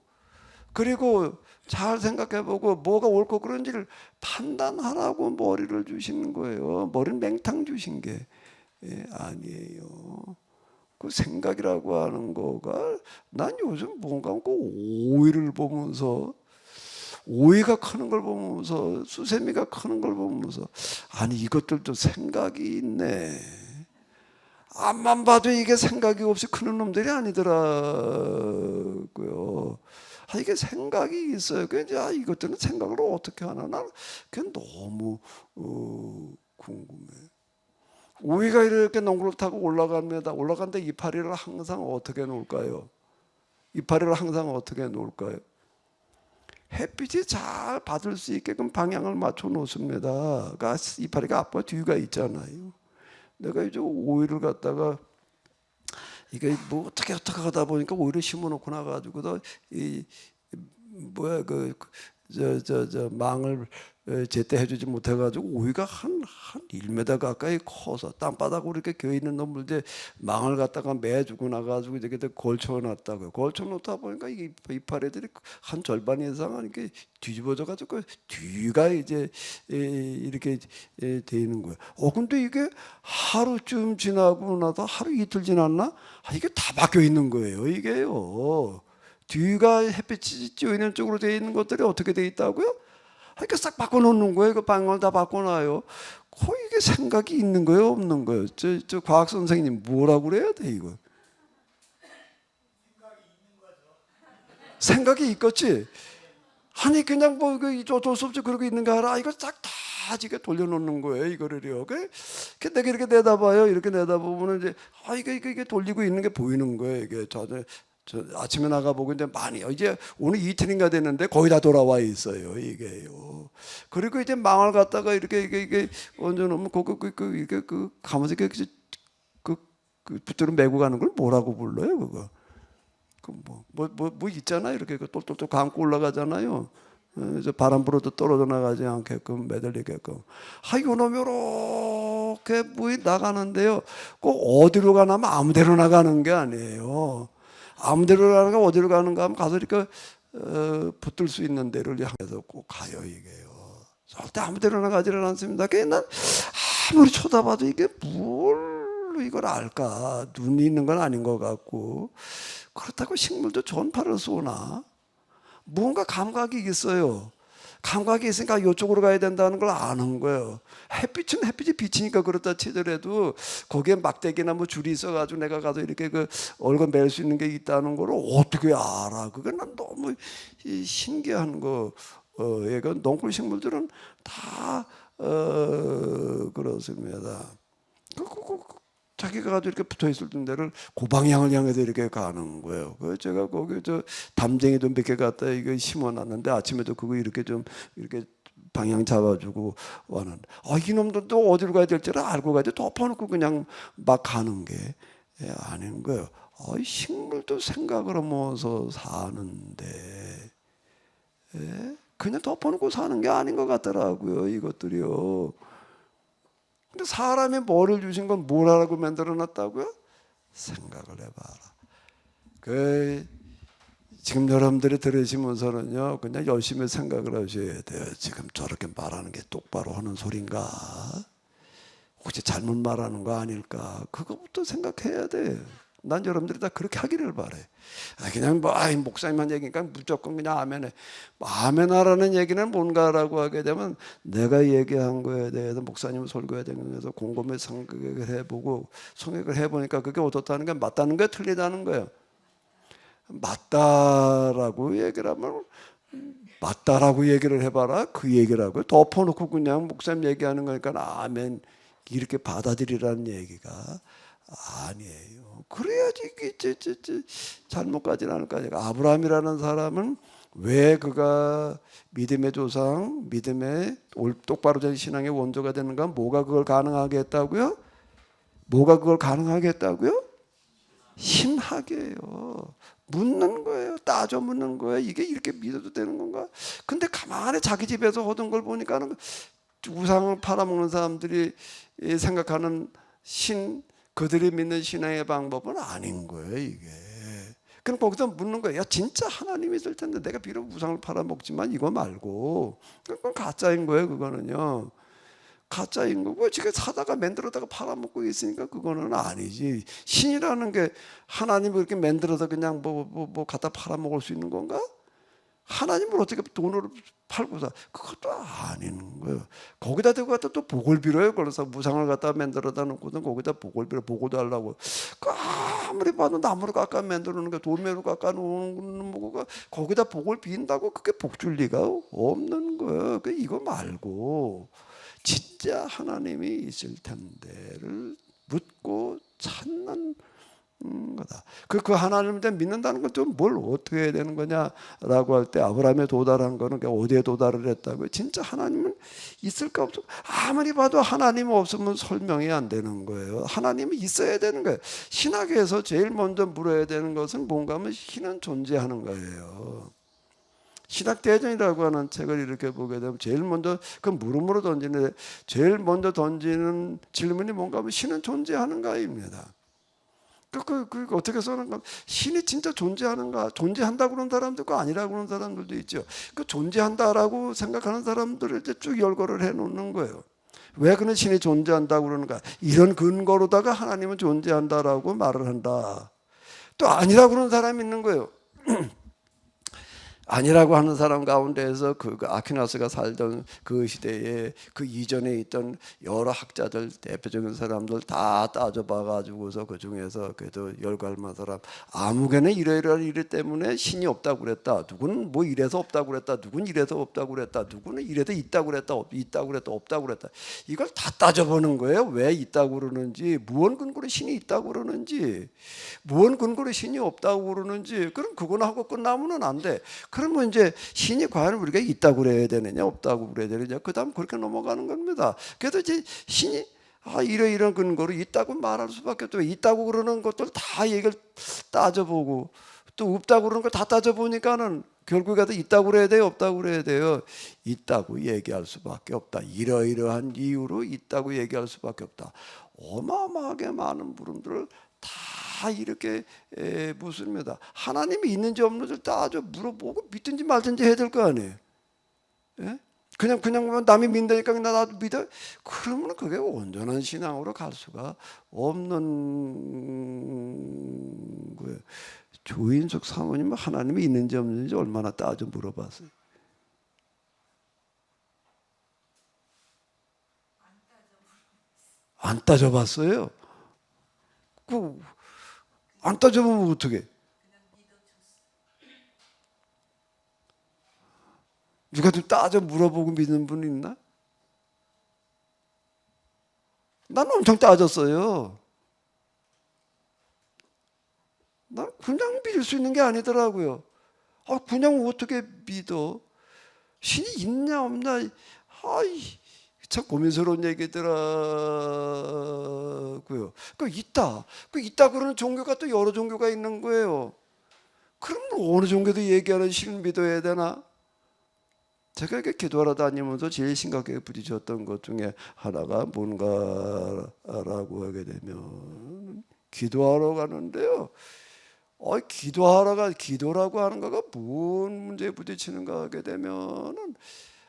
그리고 잘 생각해보고 뭐가 옳고 그런지를 판단하라고 머리를 주시는 거예요. 머리는 맹탕 주신 게 아니에요. 그 생각이라고 하는 거가 난 요즘 뭔가 그 오이를 보면서 오이가 크는 걸 보면서 수세미가 크는 걸 보면서 아니 이것들도 생각이 있네. 앞만 봐도 이게 생각이 없이 크는 놈들이 아니더라고요. 이게 생각이 있어요. 그래서 이것들은 생각을 어떻게 하나 난 그게 너무 궁금해. 오이가 이렇게 농구를 타고 올라갑니다. 올라간데 이파리를 항상 어떻게 놓을까요? 이파리를 항상 어떻게 놓을까요? 햇빛이 잘 받을 수 있게끔 방향을 맞춰 놓습니다. 그러니까 이파리가 앞과 뒤가 있잖아요. 내가 이제 오이를 갖다가 이게 뭐 어떻게 하다 보니까 오이를 심어놓고 나가지고도 이 뭐야 저 망을 제때 해주지 못해가지고 오이가 한 1m 가까이 커서 땅바닥으로 이렇게 겨 있는 놈을 이제 망을 갖다가 매주고 나가지고 이렇게 걸쳐놨다고요. 걸쳐놓다 보니까 이 이파리들이 한 절반 이상은 이렇게 뒤집어져가지고 뒤가 이제 이렇게 되는 거예요. 근데 이게 하루쯤 지나고 나서 하루 이틀 지났나? 이게 다 바뀌어 있는 거예요. 이게요. 뒤가 햇빛이 쬐어 있는 쪽으로 되어 있는 것들이 어떻게 되어 있다고요? 이렇게 싹 바꿔놓는 거예요. 그 방향을 다 바꿔놔요. 이게 생각이 있는 거예요, 없는 거예요? 저 과학 선생님 뭐라고 그래야 돼 이거? 생각이 있겠지. 아니 그냥 뭐 어쩔 수 없이 그러고 있는 거 알아. 이거 싹 다 지게 돌려놓는 거예요. 이거를요. 내가 이렇게 내다봐요. 이렇게 내다보면 이제 이게 돌리고 있는 게 보이는 거예요. 이게 저 아침에 나가보고 이제 많이 이제 오늘 이틀인가 됐는데 거의 다 돌아와 있어요. 이게요. 그리고 이제 망을 갖다가 이게 얹어놓으면 이게 가면서 그 붓들을 메고 가는 걸 뭐라고 불러요? 그거. 뭐 있잖아요. 이렇게 똘똘똘 감고 올라가잖아요. 이제 바람 불어도 떨어져 나가지 않게끔 매달리게끔. 요놈이 이렇게 뭐이 나가는데요. 꼭 어디로 가냐면 아무데로 나가는 게 아니에요. 아무데로 가는가 어디로 가는가 하면 가서 이렇게 붙들 수 있는 데를 향해서 꼭 가요. 이게요. 절대 아무데로 나가지를 않습니다. 난 아무리 쳐다봐도 이게 뭘로 이걸 알까? 눈이 있는 건 아닌 것 같고. 그렇다고 식물도 전파를 쏘나? 뭔가 감각이 있어요. 감각이 있으니까 이쪽으로 가야 된다는 걸 아는 거예요. 햇빛은 햇빛이 비치니까 그렇다 치더라도 거기에 막대기나 뭐 줄이 있어가지고 내가 가서 이렇게 얼굴 맬 수 있는 게 있다는 걸 어떻게 알아? 그게 난 너무 신기한 거. 얘가 넝쿨 식물들은 다 그렇습니다. 자기가 가지고 이렇게 붙어 있을 데를 그 방향을 향해서 이렇게 가는 거예요. 제가 거기 담쟁이도 몇 개 갖다 이거 심어놨는데 아침에도 그거 이렇게 방향 잡아주고 왔는데 이놈들도 어디로 가야 될지를 알고 가야 돼. 덮어놓고 그냥 막 가는 게 아닌 거예요. 식물도 생각을 하면서 사는데 그냥 덮어놓고 사는 게 아닌 것 같더라고요. 이것들이요. 근데 사람이 뭐를 주신 건 뭐라고 만들어놨다고요? 생각을 해봐라. 지금 여러분들이 들으시면서는요, 그냥 열심히 생각을 하셔야 돼요. 지금 저렇게 말하는 게 똑바로 하는 소린가? 혹시 잘못 말하는 거 아닐까? 그거부터 생각해야 돼. 난 여러분들이 다 그렇게 하기를 바래. 그냥 목사님한 얘기니까 무조건 그냥 아멘해. 아멘하라는 얘기는 뭔가라고 하게 되면 내가 얘기한 거에 대해서 목사님 설교에 대해서 곰곰이 생각을 해보고 성역을 해보니까 그게 어떻다는 게 맞다는 거야, 틀리다는 거예요. 맞다라고 얘기를 하면 맞다라고 얘기를 해봐라. 그 얘기라고요. 덮어놓고 그냥 목사님 얘기하는 거니까 아멘 이렇게 받아들이라는 얘기가 아니에요. 그래야지 이게 잘못까지는 않을 거 아니에요. 아브라함이라는 사람은 왜 그가 믿음의 조상, 믿음의 똑바로 된 신앙의 원조가 되는가? 뭐가 그걸 가능하게 했다고요? 뭐가 그걸 가능하게 했다고요? 신학이에요. 묻는 거예요. 따져 묻는 거예요. 이게 이렇게 믿어도 되는 건가? 근데 가만히 자기 집에서 하던 걸 보니까는 우상을 팔아먹는 사람들이 생각하는 그들이 믿는 신앙의 방법은 아닌 거예요, 이게. 그럼 거기서 묻는 거예요. 야, 진짜 하나님이 있을 텐데 내가 비록 우상을 팔아먹지만 이거 말고. 그건 가짜인 거예요, 그거는요. 가짜인 거고 지금 사다가 만들어다가 팔아먹고 있으니까 그거는 아니지. 신이라는 게 하나님을 이렇게 만들어서 그냥 뭐 갖다 팔아먹을 수 있는 건가? 하나님을 어떻게 돈으로 팔고 사? 그것도 아닌 거예요. 거기다 대고 갖다 또 복을 빌어요. 그래서 무상을 갖다 만들어다 놓고는 거기다 복을 빌어, 복을 달라고. 아무리 봐도 나무를 깎아 만들어 놓는 게 돌매로 깎아 놓는 거가 거기다 복을 빈다고 그게 복 줄 리가 없는 거예요. 이거 말고 진짜 하나님이 있을 텐데를 묻고 찾는 거다. 그 하나님을 믿는다는 건 좀 뭘 어떻게 해야 되는 거냐라고 할 때 아브라함에 도달한 거는 어디에 도달을 했다고요? 진짜 하나님은 있을까 없을까? 아무리 봐도 하나님 없으면 설명이 안 되는 거예요. 하나님이 있어야 되는 거예요. 신학에서 제일 먼저 물어야 되는 것은 뭔가 하면 신은 존재하는 거예요. 신학대전이라고 하는 책을 이렇게 보게 되면 제일 먼저 그 물음으로 던지는데 제일 먼저 던지는 질문이 뭔가 하면 신은 존재하는가입니다. 그 어떻게 써는가? 신이 진짜 존재하는가? 존재한다고 그러는 사람도 있고 아니라고 그러는 사람들도 있죠. 그 존재한다라고 생각하는 사람들을 이제 쭉 열거를 해놓는 거예요. 왜 그는 신이 존재한다고 그러는가? 이런 근거로다가 하나님은 존재한다라고 말을 한다. 또 아니라고 그러는 사람이 있는 거예요. 아니라고 하는 사람 가운데에서 그 아퀴나스가 살던 그 시대에 그 이전에 있던 여러 학자들 대표적인 사람들 다 따져봐 가지고서 그 중에서 그래도 열갈만 사람 아무개는 이러이러한 일 때문에 신이 없다고 그랬다. 누구는 뭐 이래서 없다고 그랬다. 누구는 이래서 없다고 그랬다. 누구는 이래서 있다고 그랬다. 있다고 그랬다. 없다고 그랬다. 이걸 다 따져보는 거예요. 왜 있다고 그러는지, 무언 근거로 신이 있다고 그러는지, 무언 근거로 신이 없다고 그러는지. 그럼 그건 하고 끝나면은 안 돼. 그러면 이제 신이 과연 우리가 있다고 그래야 되느냐 없다고 그래야 되느냐 그 다음 그렇게 넘어가는 겁니다. 그래도 이제 신이 이런 근거로 있다고 말할 수밖에 없죠. 있다고 그러는 것들 다 얘기를 따져보고 또 없다고 그러는 걸 다 따져보니까는 결국에도 있다고 그래야 돼요 없다고 그래야 돼요. 있다고 얘기할 수밖에 없다. 이러이러한 이유로 있다고 얘기할 수밖에 없다. 어마어마하게 많은 부분들을 다 이렇게 묻습니다. 하나님이 있는지 없는지 따져 물어보고 믿든지 말든지 해야 될 거 아니에요. 예? 그냥 남이 믿으니까 나도 믿어. 그러면 그게 온전한 신앙으로 갈 수가 없는 거예요. 조인숙 사모님은 하나님이 있는지 없는지 얼마나 따져 물어봤어요. 안 따져봤어요. 안 따져보면 어떡해? 누가 좀 따져 물어보고 믿는 분 있나? 나는 엄청 따졌어요. 난 그냥 믿을 수 있는 게 아니더라고요. 그냥 어떻게 믿어? 신이 있냐 없냐? 참 고민스러운 얘기더라고요. 있다 그러는 종교가 또 여러 종교가 있는 거예요. 그럼 어느 종교도 얘기하는 신을 믿어야 되나? 제가 이렇게 기도하러 다니면서 제일 심각하게 부딪혔던 것 중에 하나가 뭔가라고 하게 되면 기도하러 가는데요. 기도라고 하는 거가 뭔 문제에 부딪히는가 하게 되면은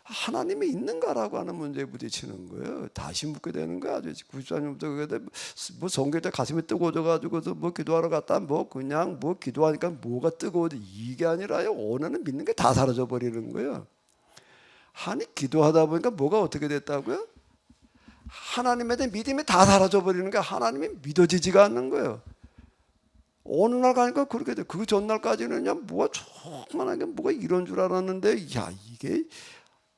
하나님이 있는가라고 하는 문제에 부딪히는 거예요. 다시 묻게 되는 거야. 아주 94년부터 뭐 성경 때 가슴이 뜨거워져가지고서 뭐 기도하러 갔다 그냥 기도하니까 뭐가 뜨거워져 이게 아니라요. 오늘은 믿는 게 다 사라져 버리는 거예요. 기도하다 보니까 뭐가 어떻게 됐다고요? 하나님에 대한 믿음이 다 사라져 버리는 거야. 하나님이 믿어지지가 않는 거예요. 어느 날 가니까 그렇게 돼. 그 전날까지는요, 조그만하게 뭐가 이런 줄 알았는데, 이게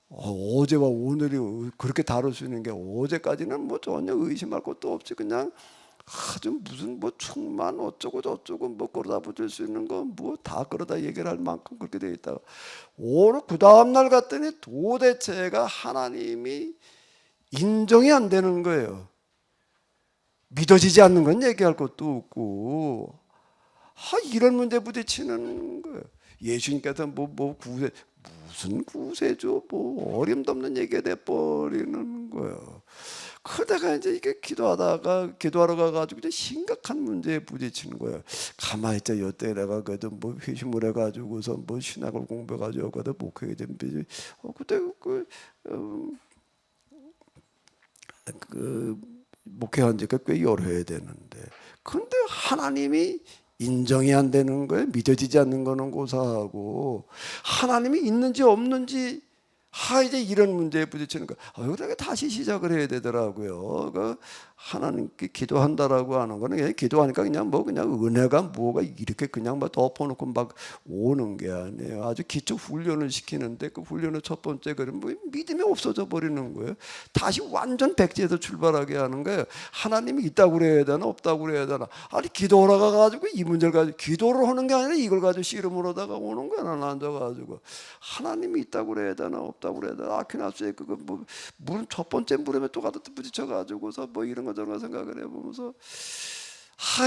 어제와 오늘이 그렇게 다룰 수 있는 게 어제까지는 전혀 의심할 것도 없이 그냥 아주 무슨 충만 어쩌고 저쩌고 끌어다 붙일 수 있는 거 다 끌어다 얘기를 할 만큼 그렇게 돼 있다가 오늘 그 다음 날 갔더니 도대체가 하나님이 인정이 안 되는 거예요. 믿어지지 않는 건 얘기할 것도 없고 이런 문제 부딪히는 거예요. 예수님께서 구세 무슨 구세죠? 어림도 없는 얘기가 돼버리는 거예요. 그러다가 이제 이게 기도하러 가가지고 이제 심각한 문제에 부딪히는 거예요. 가만히 있자 여태 내가 그래도 회심을 해가지고서 신학을 공부해가지고 그래도 목회에 좀 그때 목회한 지가 꽤 여러 해 되는데 근데 하나님이 인정이 안 되는 거예요. 믿어지지 않는 거는 고사하고 하나님이 있는지 없는지 이제 이런 문제에 부딪히는 거예요. 그러니까 다시 시작을 해야 되더라고요. 하나님께 기도한다라고 하는 거는 그냥 기도하니까 그냥 은혜가 뭐가 이렇게 그냥 덮어놓고 오는 게 아니에요. 아주 기초 훈련을 시키는데 그 훈련의 첫 번째 그러면 믿음이 없어져 버리는 거예요. 다시 완전 백지에서 출발하게 하는 거예요. 하나님이 있다고 그래야 되나 없다고 그래야 되나? 기도하러 가가지고 이 문제를 가지고 기도를 하는 게 아니라 이걸 가지고 씨름을 하다가 오는 거야. 나는 앉아가지고 하나님이 있다고 그래야 되나 없다고 그래야 되나? 아퀴나스의 물은 첫 번째 물음에 또 가다 부딪혀가지고서 이런 거 저런 거 생각을 해보면서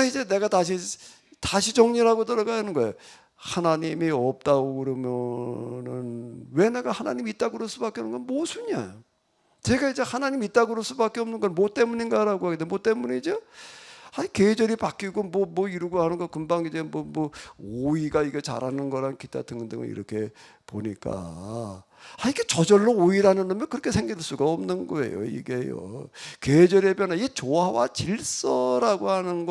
이제 내가 다시 정리하고 들어가는 거예요. 하나님이 없다고 그러면은 왜 내가 하나님이 있다고 그럴 수밖에 없는 건 무엇이냐? 제가 이제 하나님이 있다고 그럴 수밖에 없는 건 뭐 때문인가라고 하게 돼. 뭐 때문이죠? 계절이 바뀌고 이러고 하는 거 금방 이제 오이가 이거 자라는 거랑 기타 등등 이렇게 보니까 이게 저절로 오이라는 놈이 그렇게 생길 수가 없는 거예요. 이게요. 계절의 변화, 이 조화와 질서라고 하는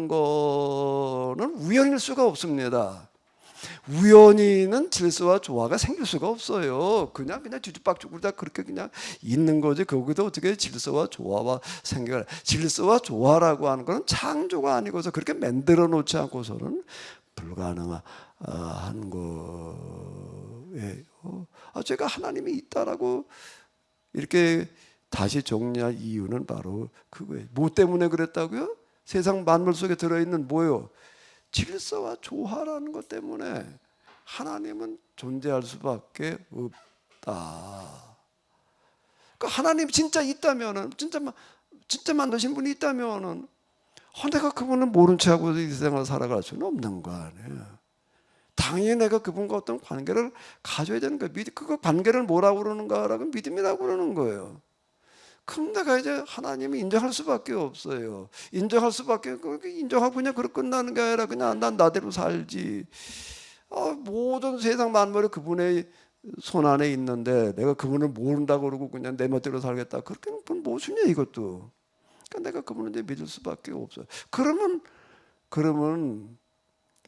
거는 우연일 수가 없습니다. 우연히는 질서와 조화가 생길 수가 없어요. 그냥 뒤죽박죽으로 다 그렇게 그냥 있는 거지. 거기도 어떻게 질서와 조화가 생겨요. 질서와 조화라고 하는 거는 창조가 아니고서 그렇게 만들어 놓지 않고서는 불가능한 거예요. 제가 하나님이 있다라고 이렇게 다시 정리할 이유는 바로 그거예요. 뭐 때문에 그랬다고요? 세상 만물 속에 들어있는 뭐요? 질서와 조화라는 것 때문에 하나님은 존재할 수밖에 없다. 그러니까 하나님 진짜 있다면은, 진짜 만드신 분이 있다면은, 내가 그분을 모른 척하고 이 세상을 살아갈 수는 없는 거 아니에요. 당연히 내가 그분과 어떤 관계를 가져야 되는 거예요. 그 관계를 뭐라고 그러는가라고 믿음이라고 그러는 거예요. 그럼 내가 이제 하나님을 인정할 수밖에 없어요. 인정할 수밖에 없고, 인정하고 그냥 그렇게 끝나는 게 아니라 그냥 난 나대로 살지. 모든 세상 만물이 그분의 손 안에 있는데 내가 그분을 모른다고 그러고 그냥 내 멋대로 살겠다. 그렇게는 그건 무엇이냐 이것도. 그러니까 내가 그분을 이제 믿을 수밖에 없어요. 그러면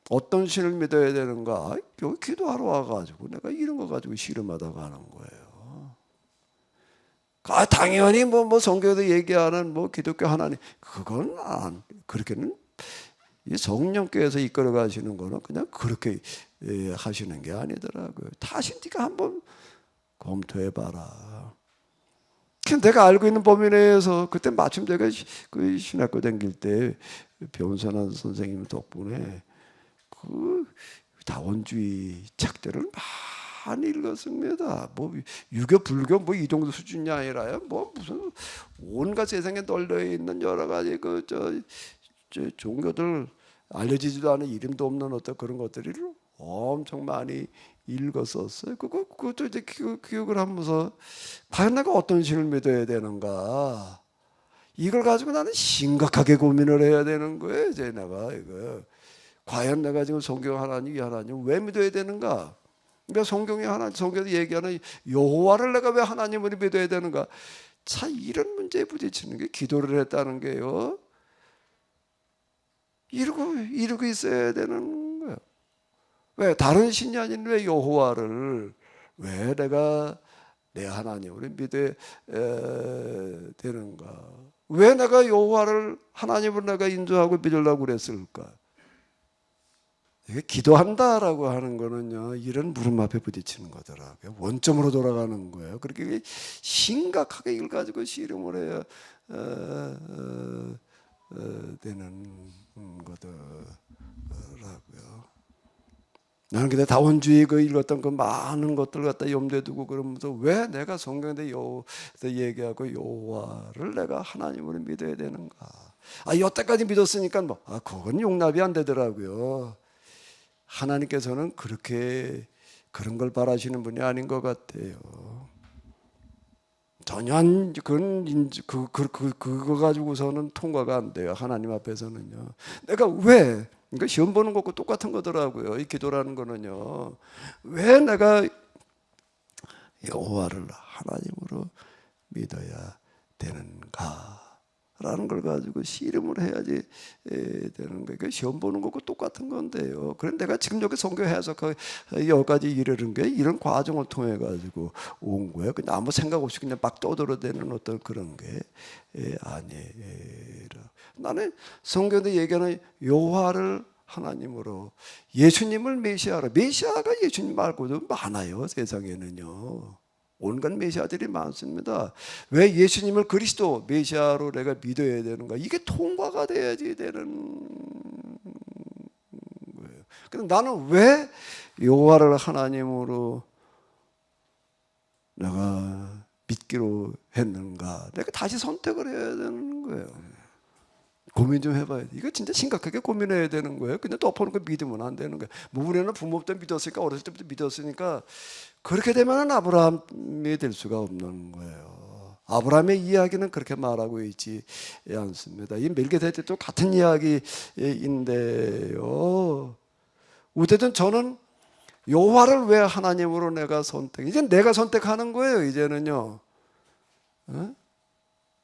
어떤 신을 믿어야 되는가? 여기 기도하러 와가지고 내가 이런 거 가지고 씨름하다가 하는 거예요. 당연히 뭐 성경에도 얘기하는 뭐 기독교 하나님 그건 그렇게는 이 성령께서 이끌어 가시는 거는 그냥 그렇게 하시는 게 아니더라고요. 다시 네가 한번 검토해 봐라. 내가 알고 있는 범위 내에서 그때 마침 제가 그 신학교 다닐 때 변선한 선생님 덕분에 그 다원주의 책들을 많이 읽었습니다. 뭐 유교, 불교 뭐 이 정도 수준이 아니라요. 뭐 무슨 온갖 세상에 널려 있는 여러 가지 저 종교들 알려지지도 않은 이름도 없는 어떤 그런 것들을 엄청 많이 읽었었어요. 그것도 이제 기억을 하면서 과연 내가 어떤 신을 믿어야 되는가 이걸 가지고 나는 심각하게 고민을 해야 되는 거예요. 이제 내가 이거 과연 내가 지금 성경 하나님 이 하나님 왜 믿어야 되는가? 그러니까 성경에서 얘기하는 여호와를 내가 왜 하나님으로 믿어야 되는가? 이런 문제에 부딪히는 게 기도를 했다는 게요. 이러고 있어야 되는 거예요. 왜 다른 신이 아닌 왜 여호와를 왜 내가 내 하나님으로 믿어야 되는가? 왜 내가 여호와를 하나님으로 내가 인정하고 믿으려고 그랬을까? 기도한다라고 하는 거는요, 이런 물음 앞에 부딪히는 거더라고요. 원점으로 돌아가는 거예요. 그렇게 심각하게 이걸 가지고 씨름을 해야 되는 거더라고요. 나는 근데 다원주의 읽었던 그 많은 것들 갖다 염두에 두고 그러면서 왜 내가 성경에 얘기하고 여호와를 내가 하나님으로 믿어야 되는가? 여태까지 믿었으니까 그건 용납이 안 되더라고요. 하나님께서는 그런 걸 바라시는 분이 아닌 것 같아요. 전혀 그거 가지고서는 통과가 안 돼요. 하나님 앞에서는요. 내가 왜? 그러니까 시험 보는 것과 똑같은 거더라고요. 이 기도라는 거는요. 왜 내가 여호와를 하나님으로 믿어야 되는가? 라는 걸 가지고 씨름을 해야지 되는 거예요. 시험 보는 것과 똑같은 건데요. 그런데 내가 지금 여기 성경 해석하고 여기까지 이르는 게 이런 과정을 통해 가지고 온 거예요. 그냥 아무 생각 없이 그냥 막 떠들어대는 어떤 그런 게 아니라. 나는 성경에 얘기하는 여호와를 하나님으로 예수님을 메시아로. 메시아가 예수님 말고도 많아요. 세상에는요. 온갖 메시아들이 많습니다. 왜 예수님을 그리스도 메시아로 내가 믿어야 되는가? 이게 통과가 돼야지 되는 거예요. 그런데 나는 왜 여호와를 하나님으로 내가 믿기로 했는가? 내가 다시 선택을 해야 되는 거예요. 고민 좀 해봐야 돼. 이거 진짜 심각하게 고민해야 되는 거예요. 그냥 덮어놓고 믿으면 안 되는 거예요. 우리는 부모 때 믿었으니까, 어렸을 때부터 믿었으니까 그렇게 되면 아브라함이 될 수가 없는 거예요. 아브라함의 이야기는 그렇게 말하고 있지 않습니다. 이 멜기세덱도 같은 이야기인데요. 어쨌든 저는 여호와를 왜 하나님으로 내가 이제 내가 선택하는 거예요. 이제는요.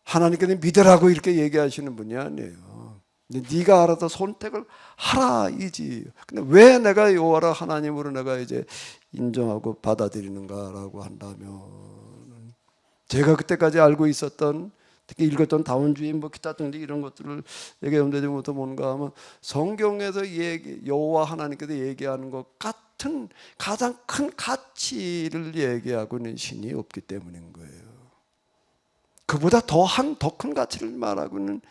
하나님께서 믿으라고 이렇게 얘기하시는 분이 아니에요. 근데 네가 알아서 선택을 하라이지. 근데 왜 내가 여호와를 하나님으로 내가 이제 인정하고 받아들이는가라고 한다면, 제가 그때까지 알고 있었던, 특히 읽었던 다원주의 뭐 기타 등등 이런 것들을 얘기하는데 부터 뭔가 하면, 성경에서 여호와 하나님께서 얘기하는 것 같은 가장 큰 가치를 얘기하고 있는 신이 없기 때문인 거예요. 그보다 더 큰 가치를 말하고 있는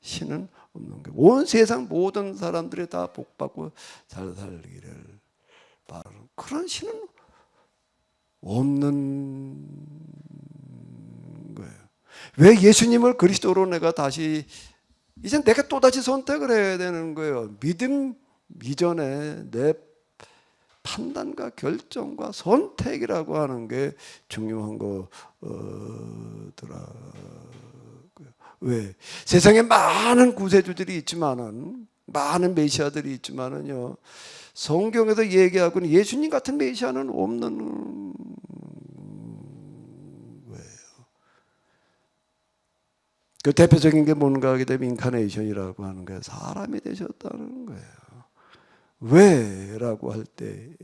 신은 없는 거예요. 온 세상 모든 사람들이 다 복받고 잘 살기를 바라는 그런 신은 없는 거예요. 왜 예수님을 그리스도로 내가 다시, 이제 내가 또다시 선택을 해야 되는 거예요. 믿음 이전에 내 판단과 결정과 선택이라고 하는 게 중요한 거더라고요. 왜? 세상에 많은 구세주들이 있지만은, 많은 메시아들이 있지만은요, 성경에서 얘기하고는 예수님 같은 메시아는 없는 거예요. 그 대표적인 게 뭔가 하게 되면 인카네이션이라고 하는 거예요. 사람이 되셨다는 거예요. 왜? 라고 할 때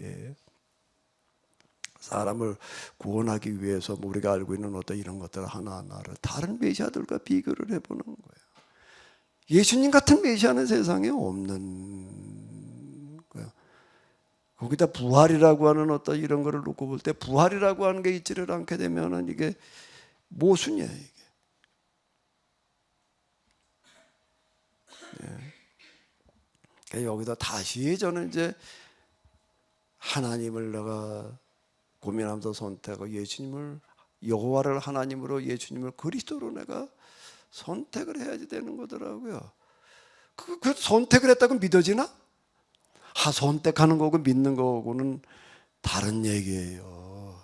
사람을 구원하기 위해서 우리가 알고 있는 어떤 이런 것들 하나하나를 다른 메시아들과 비교를 해보는 거예요. 예수님 같은 메시아는 세상에 없는 거예요. 거기다 부활이라고 하는 어떤 이런 거를 놓고 볼 때, 부활이라고 하는 게 있지를 않게 되면은 이게 모순이야, 이게. 여기다 다시 저는 이제 하나님을 내가 고민하면서 선택하고 예수님을, 여호와를 하나님으로, 예수님을 그리스도로 내가 선택을 해야지 되는 거더라고요. 그 선택을 했다고 믿어지나? 선택하는 거고 믿는 거고는 다른 얘기예요.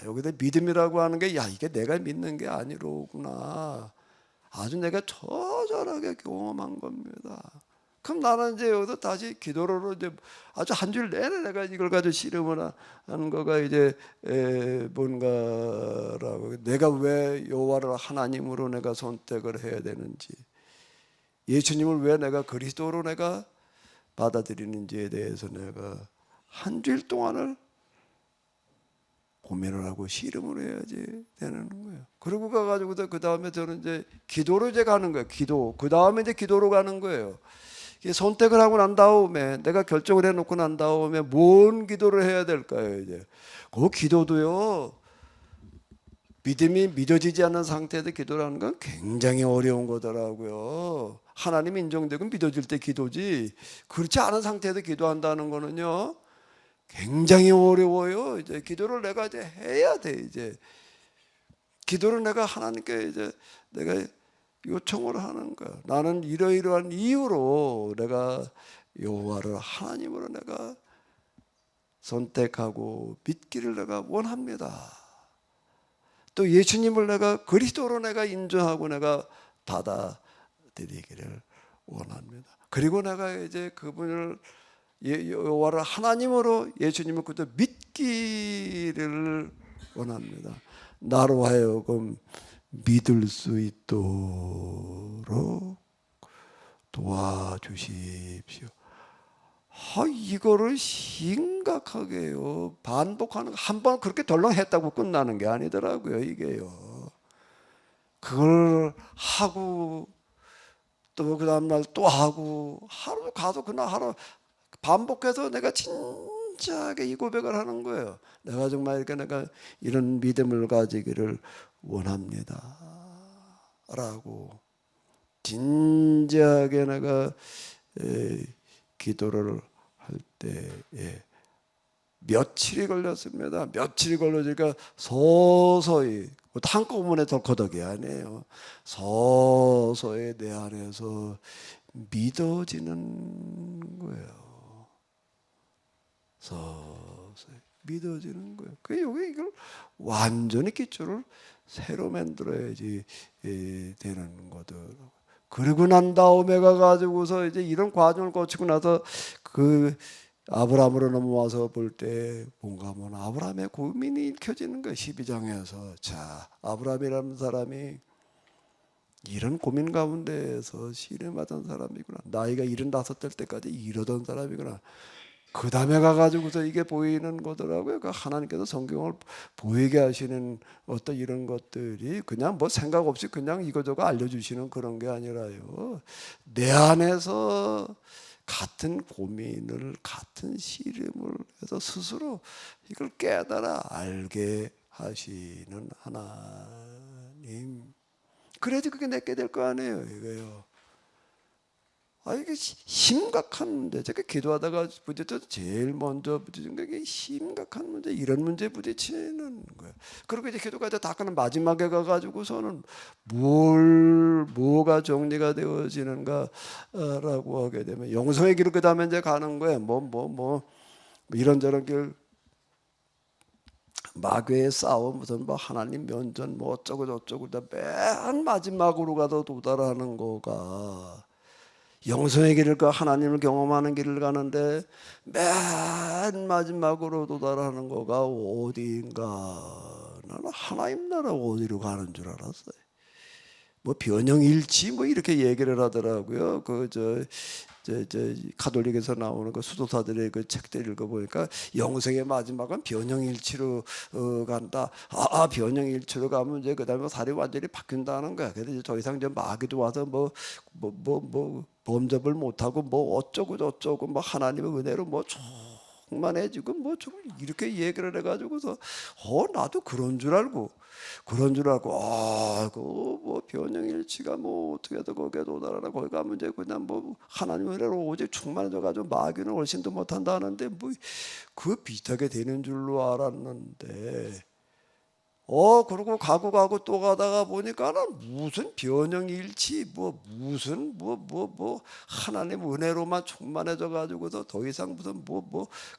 여기다 믿음이라고 하는 게, 이게 내가 믿는 게 아니로구나, 아주 내가 처절하게 경험한 겁니다. 그럼 나는 이제 여기서 다시 기도로 이제 아주 한 줄 내내 내가 이걸 가지고 씨름을 하는 거가 이제 뭔가라고, 내가 왜 여호와를 하나님으로 내가 선택을 해야 되는지, 예수님을 왜 내가 그리스도로 내가 받아들이는지에 대해서 내가 한 주일 동안을 고민을 하고 씨름을 해야지 되는 거예요. 그러고 가가지고 그 다음에 저는 이제 기도로 이제 가는 거예요. 기도. 그 다음에 이제 기도로 가는 거예요. 선택을 하고 난 다음에, 내가 결정을 해놓고 난 다음에 뭔 기도를 해야 될까요? 이제 그 기도도요, 믿음이 믿어지지 않는 상태에서 기도를 하는 건 굉장히 어려운 거더라고요. 하나님 인정되고 믿어질 때 기도지, 그렇지 않은 상태에서 기도한다는 거는요 굉장히 어려워요. 이제 기도를 내가 이제 해야 돼. 이제 기도를 내가 하나님께 이제 내가 요청을 하는 거야. 나는 이러이러한 이유로 내가 여호와를 하나님으로 내가 선택하고 믿기를 내가 원합니다. 또 예수님을 내가 그리스도로 내가 인정하고 내가 받아들이기를 원합니다. 그리고 내가 이제 그분을, 여호와를 하나님으로, 예수님을 그저 믿기를 원합니다. 나로 하여금 믿을 수 있도록 도와주십시오. 이거를 심각하게요, 반복하는 거, 한 번 그렇게 덜렁했다고 끝나는 게 아니더라고요, 이게요. 그걸 하고 또 그 다음날 또 하고, 하루 가서 그날 하루 반복해서 내가 진지하게 이 고백을 하는 거예요. 내가 정말 이렇게 내가 이런 믿음을 가지기를 원합니다 라고 진지하게 내가 기도를 할 때에 며칠이 걸렸습니다. 며칠이 걸려니까 서서히, 한꺼번에 덜커덕이 아니에요. 서서히 내 안에서 믿어지는 거예요. 서서히 믿어지는 거예요. 여기 이걸 완전히 기초를 새로 만들어야지 되는 거더라고요. 그리고 난 다음에 가가지고서 이제 이런 과정을 거치고 나서 그 아브라함으로 넘어와서 볼 때 뭔가 하면 아브라함의 고민이 읽혀지는 거예요. 12장에서. 자, 아브라함이라는 사람이 이런 고민 가운데에서 시름하던 사람이구나. 나이가 75 될 때까지 이러던 사람이구나. 그 다음에 가가지고서 이게 보이는 거더라고요. 그 하나님께서 성경을 보이게 하시는 어떤 이런 것들이 그냥 뭐 생각 없이 그냥 이거저거 알려주시는 그런 게 아니라요. 내 안에서 같은 고민을, 같은 시름을 해서 스스로 이걸 깨달아 알게 하시는 하나님. 그래야지 그게 내게 될 거 아니에요, 이거요. 이게 심각한 문제. 제가 기도하다가 부딪혀 제일 먼저 부딪힌 게 심각한 문제. 이런 문제에 부딪히는 거예요. 그리고 이제 기도가 다 끝난 마지막에 가가지고서는 뭐가 정리가 되어지는가라고 하게 되면 영성의 길을 그 다음에 이제 가는 거예요. 이런저런 길. 마귀의 싸움, 무슨 뭐 하나님 면전, 뭐 어쩌고 저쩌고, 맨 마지막으로 가도 도달하는 거가 영성의 길을 가 하나님을 경험하는 길을 가는데 맨 마지막으로 도달하는 거가 어디인가? 나는 하나님 나라 어디로 가는 줄 알았어요. 뭐 변형일치 뭐 이렇게 얘기를 하더라고요. 가톨릭에서 나오는 그 수도사들의 그 책들 읽어보니까 영생의 마지막은 변형일치로 간다. 변형일치로 가면 이제 그 다음에 살이 완전히 바뀐다는 거야. 그래서 더 이상 이제 마귀도 와서 범접을 못하고 뭐 어쩌고 저쩌고 뭐 하나님의 은혜로 뭐 충만해지고 뭐 좀 이렇게 얘기를 해가지고서 나도 그런 줄 알고 뭐 변형일치가 뭐 어떻게 해도 거기에 도달하나 거기 가면 이제 그냥 뭐 하나님의 은혜로 오직 충만해져가지고 마귀는 얼씬도 못한다는데 뭐 그 비슷하게 되는 줄로 알았는데 그러고 가고 또 가다가 보니까는 무슨 변형일치 무슨 하나님 은혜로만 충만해져 가지고서 더 이상 무슨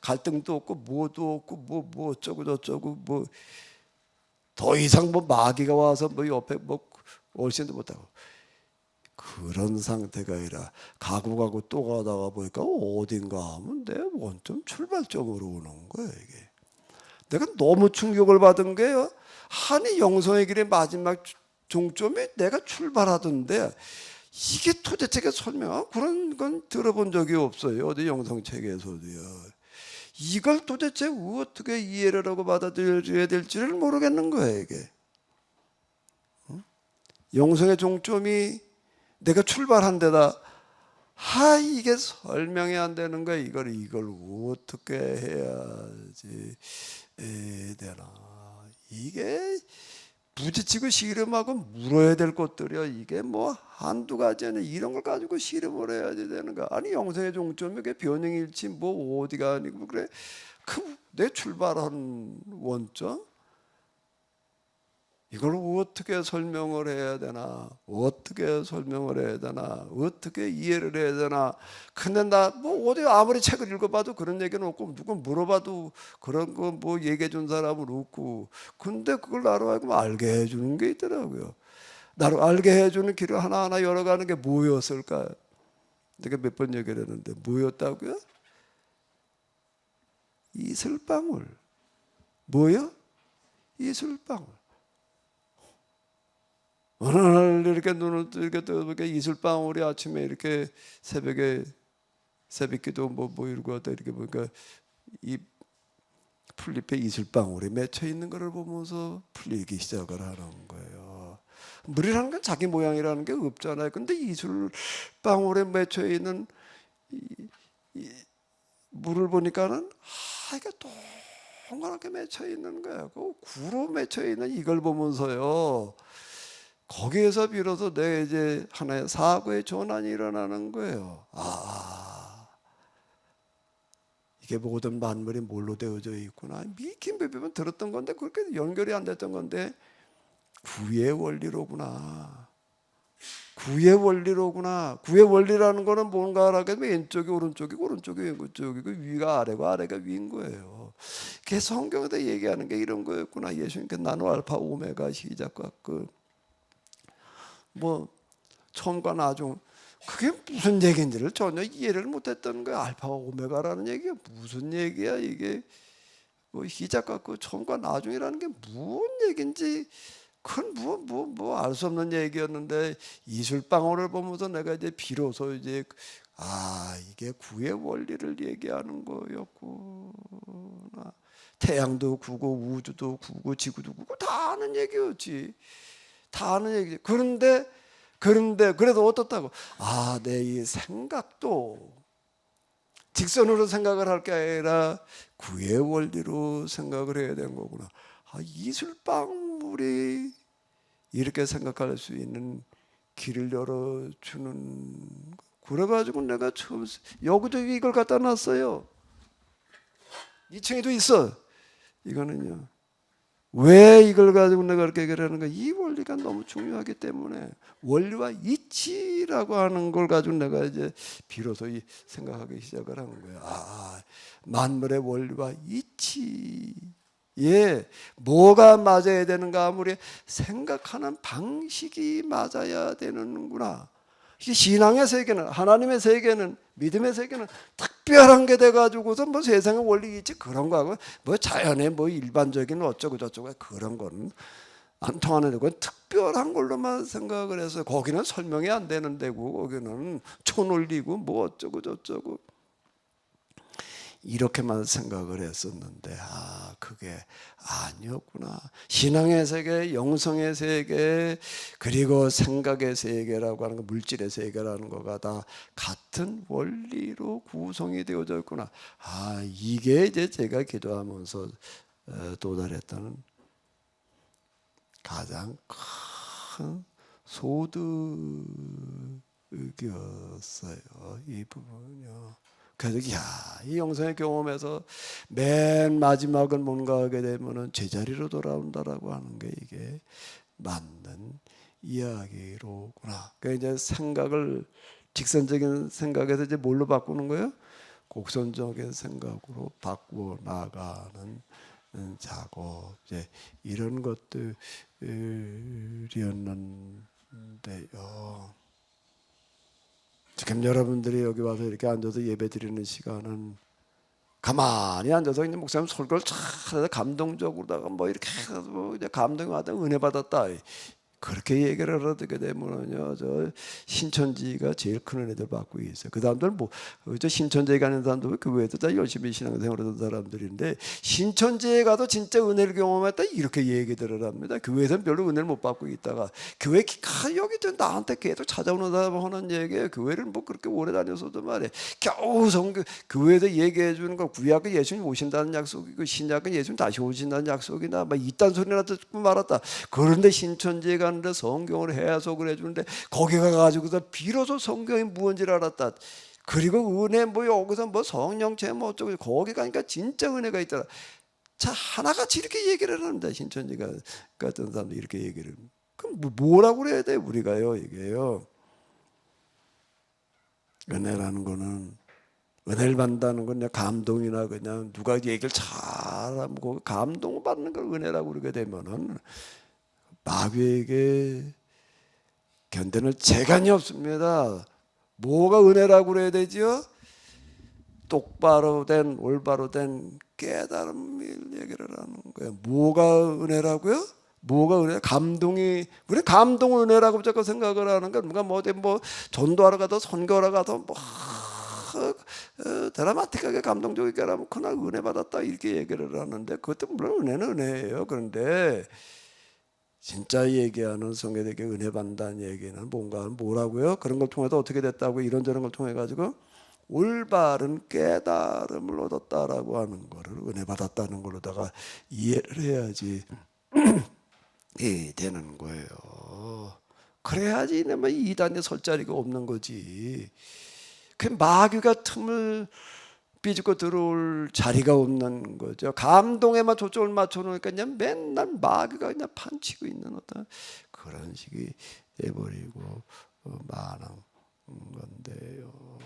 갈등도 없고 뭐도 없고 뭐 어쩌고 저쩌고 뭐 더 이상 마귀가 와서 옆에 얼씬도 못하고 그런 상태가 아니라 가고 또 가다가 보니까 어딘가 하면 내 원점 출발점으로 오는 거예요. 이게 내가 너무 충격을 받은 게요. 아니 영성의 길의 마지막 종점에 내가 출발하던데 이게 도대체 설명하고 그런 건 들어본 적이 없어요. 어디 영성책에서도요. 이걸 도대체 어떻게 이해를 하고 받아들여야 될지를 모르겠는 거예요. 이게 영성의 종점이 내가 출발한 데다 이게 설명이 안 되는 거야. 이걸 어떻게 해야지 되나. 이게 부딪히고 씨름하고 물어야 될 것들이야. 이게 뭐 한두 가지 아니야. 이런 걸 가지고 씨름을 해야지 되는 거야. 아니 영생의 종점이 이게 변형일치 뭐 어디가 아니고 그래. 내 출발한 원점 이걸 어떻게 설명을 해야 되나? 어떻게 설명을 해야 되나? 어떻게 이해를 해야 되나? 근데 나 어디 아무리 책을 읽어봐도 그런 얘기는 없고 누구 물어봐도 그런 거 얘기해 준 사람은 없고 근데 그걸 나로 하여금 알게 해주는 게 있더라고요. 나로 알게 해주는 길을 하나하나 열어가는 게 뭐였을까요? 내가 몇 번 얘기를 했는데 뭐였다고요? 이슬방울. 뭐요? 이슬방울. 어느 날 이렇게 눈을 이렇게 떠보니까 이슬방울이 아침에 이렇게 새벽기도 이러고 왔다 이렇게 보니까 이 풀잎에 이슬방울이 맺혀 있는 것을 보면서 풀리기 시작을 하는 거예요. 물이라는 건 자기 모양이라는 게 없잖아요. 근데 이슬방울에 맺혀 있는 이 물을 보니까는 이게 동그랗게 맺혀 있는 거예요. 그 구로 맺혀 있는 이걸 보면서요. 거기에서 비로소 내 이제 하나의 사고의 전환이 일어나는 거예요. 이게 모든 만물이 뭘로 되어져 있구나. 미긴 비비면 들었던 건데 그렇게 연결이 안 됐던 건데 구의 원리로구나. 구의 원리라는 거는 뭔가라고 하면 왼쪽이 오른쪽이고 오른쪽이 왼쪽이고 위가 아래고 아래가 위인 거예요. 그게 성경에서 얘기하는 게 이런 거였구나. 예수님께서 나는 알파 오메가 시작과 끝. 처음과 나중 그게 무슨 얘기인지를 전혀 이해를 못했던 거야. 알파와 오메가라는 얘기가 무슨 얘기야 이게 시작과 끝 처음과 나중이라는 게 무슨 얘기인지 큰 뭐 알 수 없는 얘기였는데 이슬방울을 보면서 내가 이제 비로소 이제 이게 구의 원리를 얘기하는 거였구나. 태양도 구고 우주도 구고 지구도 구고 다 아는 얘기였지. 다 아는 얘기지. 그런데 그래도 어떻다고? 내 이 생각도 직선으로 생각을 할 게 아니라 구의 원리로 생각을 해야 되는 거구나. 이슬방울이 이렇게 생각할 수 있는 길을 열어주는. 그래가지고 내가 처음 여기도 이걸 갖다 놨어요. 2층에도 있어. 이거는요. 왜 이걸 가지고 내가 그렇게 얘기를 하는가? 이 원리가 너무 중요하기 때문에 원리와 이치라고 하는 걸 가지고 내가 이제 비로소 생각하기 시작을 하는 거야. 만물의 원리와 이치. 뭐가 맞아야 되는가? 아무리 생각하는 방식이 맞아야 되는구나. 신앙의 세계는, 하나님의 세계는, 믿음의 세계는 특별한 게 돼가지고서 뭐 세상의 원리 있지 그런 거하고 뭐 자연의 뭐 일반적인 어쩌고 저쩌고 그런 거는 안 통하는 데고 특별한 걸로만 생각을 해서 거기는 설명이 안 되는 데고 거기는 초논리고 뭐 어쩌고 저쩌고 이렇게만 생각을 했었는데 그게 아니었구나. 신앙의 세계, 영성의 세계, 그리고 생각의 세계라고 하는 거, 물질의 세계라는 거가 다 같은 원리로 구성이 되어져 있구나. 이게 이제 제가 기도하면서 도달했다는 가장 큰 소득이었어요. 이 부분이요. 그래서 이 영성의 경험에서 맨 마지막은 뭔가 하게 되면은 제자리로 돌아온다라고 하는 게 이게 맞는 이야기로구나. 그러니까 이제 생각을 직선적인 생각에서 이제 뭘로 바꾸는 거예요? 곡선적인 생각으로 바꾸어 나가는 작업, 이제 이런 것들이었는데요. 지금 여러분들이 여기 와서 이렇게 앉아서 예배 드리는 시간은 가만히 앉아서 있는 목사님 설교를 잘 감동적으로다가 뭐 이렇게 해서 뭐 이제 감동이 왔다 은혜 받았다 그렇게 얘기를 알아듣게 되면요, 저 신천지가 제일 큰 은혜들 받고 있어요. 그 사람들은 저 신천지에 가는 사람들 교회에도 다 열심히 신앙생활하던 사람들인데 신천지에 가도 진짜 은혜를 경험했다 이렇게 얘기들을 합니다. 교회에서는 별로 은혜를 못 받고 있다가 교회 여기 나한테 계속 찾아오는 사람 하는 얘기예요. 교회를 뭐 그렇게 오래 다녔어도 말이에요. 겨우 교회에서 얘기해 주는 거 구약은 예수님 오신다는 약속이고 신약은 예수님 다시 오신다는 약속이나 막 이딴 소리나 듣고 말았다. 그런데 신천지에 가는데 성경을 해석을 해주는데 거기 가가지고서 비로소 성경이 무언지를 알았다. 그리고 은혜 뭐 여기서 뭐 성령체 뭐 어쩌고 거기 가니까 진짜 은혜가 있더라. 자 하나같이 이렇게 얘기를 합니다. 신천지가 같은 사람도 이렇게 얘기를. 그럼 뭐라고 그래야 돼 우리가요 이게요. 은혜라는 거는 은혜를 받는다는 건 그냥 감동이나 그냥 누가 얘기를 잘하고 감동받는 걸 은혜라고 그러게 되면은 마귀에게 견뎌낼 재간이 없습니다. 뭐가 은혜라고 그래야 되지요? 똑바로 된 올바로 된 깨달음을 얘기를 하는 거예요. 뭐가 은혜라고요? 뭐가 은혜? 감동이 우리 감동 은혜라고 자꾸 생각을 하는 건 누가 뭐 전도하러 가도 선교하러 가도 뭐 드라마틱하게 감동적이게 하면 그날 은혜 받았다 이렇게 얘기를 하는데 그것도 물론 은혜는 은혜예요. 그런데 진짜 얘기하는 성경에게 은혜 받는다는 얘기는 뭐라고요? 그런 걸 통해서 어떻게 됐다고 이런저런 걸 통해 가지고 올바른 깨달음을 얻었다라고 하는 거를 은혜 받았다는 걸로다가 이해를 해야지 되는 거예요. 그래야지 뭐 이단에 설 자리가 없는 거지. 그 마귀가 틈을 삐죽고 들어올 자리가 없는 거죠. 감동에만 초점을 맞춰놓으니까 그냥 맨날 마귀가 그냥 판치고 있는 어떤 그런 식이 돼버리고 많은 건데요.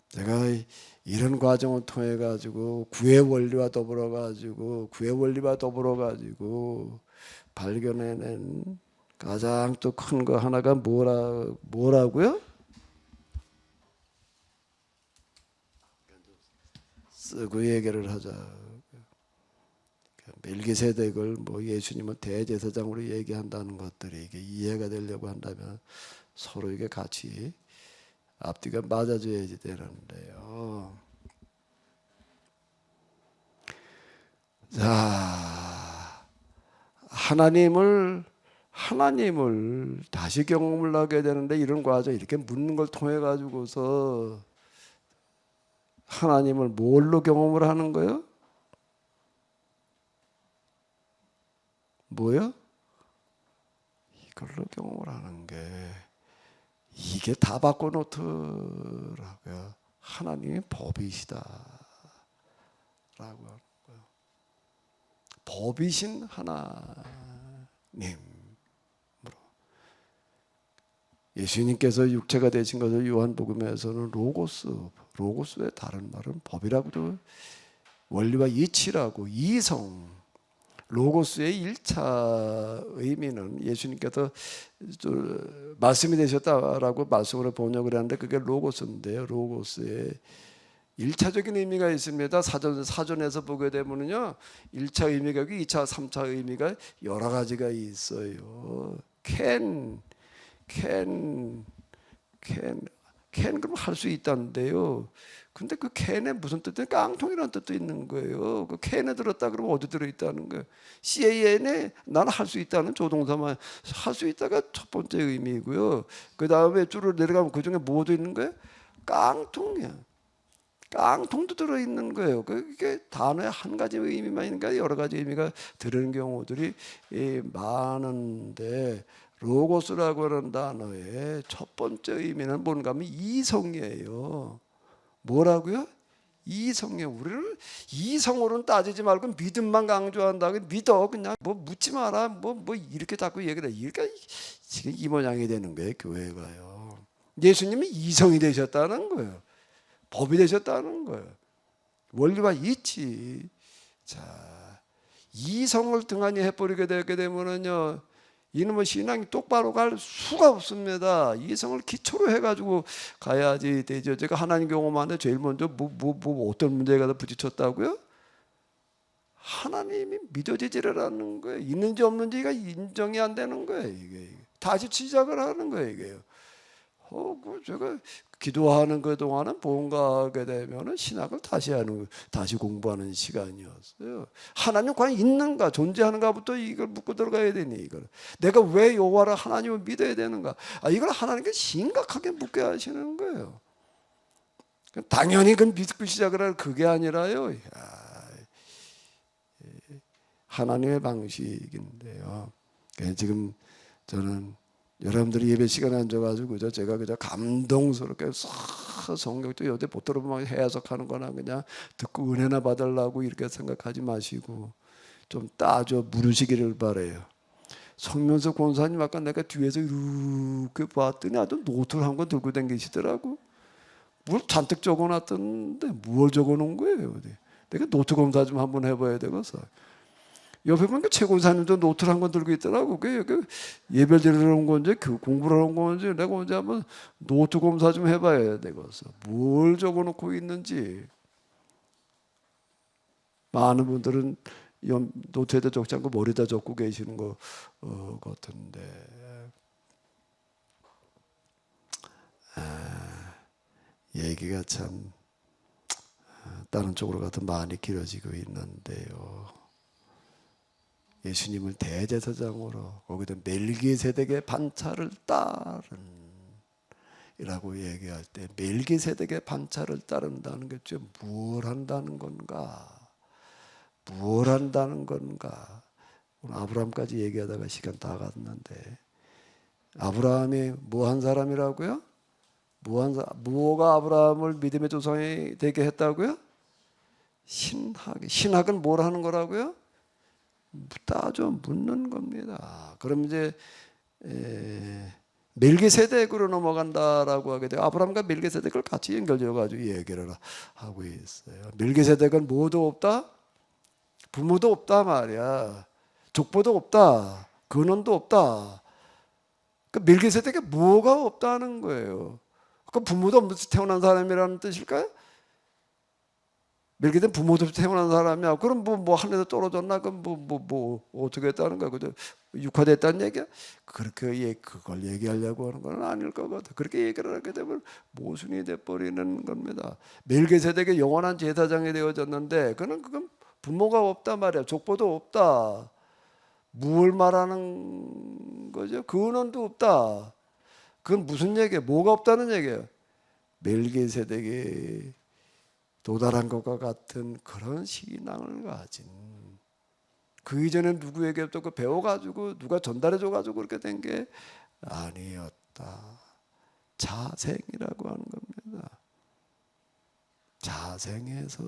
제가 이런 과정을 통해 가지고 구의 원리와 더불어 가지고 발견해낸 가장 또 큰 거 하나가 뭐라고요? 쓰고 얘기를 하자. 멜기세덱을 뭐 예수님은 대제사장으로 얘기한다는 것들이 이게 이해가 되려고 한다면 서로 이게 같이 앞뒤가 맞아줘야지 되는데요. 자, 하나님을 다시 경험을 하게 되는데 이런 과정 이렇게 묻는 걸 통해 가지고서 하나님을 뭘로 경험을 하는 거예요? 뭐요? 이걸로 경험을 하는 게 이게 다 바꿔놓더라고요. 하나님의 법이시다라고 하는 거예요. 법이신 하나님. 예수님께서 육체가 되신 것을 요한복음에서는 로고스의 다른 말은 법이라고도 원리와 이치라고 이성 로고스의 1차 의미는 예수님께서 말씀이 되셨다라고 말씀으로 번역을 하는데 그게 로고스인데요. 로고스의 1차적인 의미가 있습니다. 사전에서 보게 되면요. 1차 의미가 있고 2차, 3차 의미가 여러 가지가 있어요. 그럼 할 수 있다는데요. 근데 그 캔에 무슨 뜻이에요? 깡통이라는 뜻도 있는 거예요. 그 캔에 들었다 그러면 어디 들어있다는 거예요? CAN에 나는 할 수 있다는 조동사만 할 수 있다가 첫 번째 의미고요. 그 다음에 줄을 내려가면 그 중에 뭐도 있는 거예요? 깡통이야. 깡통도 들어있는 거예요. 그게 단어의 한 가지 의미만 있는가 여러 가지 의미가 들어있는 경우들이 많은데 로고스라고 하는 단어의 첫 번째 의미는 뭔가 하면 이성이에요. 뭐라고요? 이성이에요. 우리를 이성으로는 따지지 말고 믿음만 강조한다. 믿어. 그냥 뭐 묻지 마라. 뭐 이렇게 자꾸 얘기를 해. 이렇게 지금 이 모양이 되는 거예요. 교회가요. 예수님이 이성이 되셨다는 거예요. 법이 되셨다는 거예요. 원리와 이치. 자, 이성을 등한히 해버리게 되게 되면은요. 이놈의 신앙이 똑바로 갈 수가 없습니다. 이성을 기초로 해가지고 가야지 되죠. 제가 하나님 경험하는데 제일 먼저 어떤 문제가 더 부딪혔다고요? 하나님이 믿어지지를 않는 거예요. 있는지 없는지가 인정이 안 되는 거예요. 이게 다시 시작을 하는 거예요. 이게요. 제가 기도하는 그 동안은 본가하게 되면은 신학을 다시 공부하는 시간이었어요. 하나님 과연 있는가, 존재하는가부터 이걸 묻고 들어가야 되니 이걸. 내가 왜 여호와를 하나님을 믿어야 되는가? 이걸 하나님께 심각하게 묻게 하시는 거예요. 당연히 그건 믿고 시작을 할 그게 아니라요. 하나님의 방식인데요. 지금 저는 여러분들이 예배 시간에 앉아가지고 제가 그저 감동스럽게 성경도 여태 못 들어보면 해석하는 거나 그냥 듣고 은혜나 받으려고 이렇게 생각하지 마시고 좀 따져 물으시기를 바래요. 성면서 권사님 아까 내가 뒤에서 이렇게 봤더니 아주 노트를 한 권 들고 다니시더라고. 뭘 잔뜩 적어놨던데 뭘 적어놓은 거예요? 내가 노트 검사 좀 한번 해봐야 되겠어. 옆에 보니까 최고사님도 노트를 한 권 들고 있더라고. 그 예배를 드리러 온 건지 공부를 한 건지 내가 언제 한번 노트 검사 좀 해봐야 되겠어. 뭘 적어놓고 있는지. 많은 분들은 노트에다 적지 않고 머리에다 적고 계시는 것 같은데 얘기가 참 다른 쪽으로 가도 많이 길어지고 있는데요. 예수님을 대제사장으로 거기다 멜기세덱의 반차를 따른 이라고 얘기할 때 멜기세덱의 반차를 따른다는 게 뭘 한다는 건가? 뭘 한다는 건가? 오늘 아브라함까지 얘기하다가 시간 다 갔는데 아브라함이 뭐 한 사람이라고요? 뭐가 아브라함을 믿음의 조상이 되게 했다고요? 신학은 뭘 하는 거라고요? 따져 묻는 겁니다. 그럼 이제 멜기세덱으로 넘어간다라고 하게 돼요. 아브라함과 멜기세덱을 같이 연결되어 가지고 얘기를 하고 있어요. 멜기세덱은 뭐도 없다, 부모도 없다 말이야. 족보도 없다, 근원도 없다. 그 멜기세덱에 뭐가 없다는 거예요. 그 부모도 없이 태어난 사람이라는 뜻일까요? 멜기세덱 부모도 태어난 사람이야. 그럼 뭐 하늘에서 떨어졌나? 그럼 뭐 어떻게 했다는 거야? 그죠? 육화됐다는 얘기야? 그렇게 그걸 얘기하려고 하는 건 아닐 것 같아. 그렇게 얘기를 하게 되면 모순이 돼버리는 겁니다. 멜기세덱이 영원한 제사장이 되어졌는데 그건 부모가 없단 말이야. 족보도 없다. 뭘 말하는 거죠? 근원도 없다. 그건 무슨 얘기예요? 뭐가 없다는 얘기예요? 멜기세덱이 도달한 것과 같은 그런 신앙을 가진, 그 이전에 누구에게부터 그 배워가지고 누가 전달해줘가지고 그렇게 된 게 아니었다. 자생이라고 하는 겁니다. 자생해서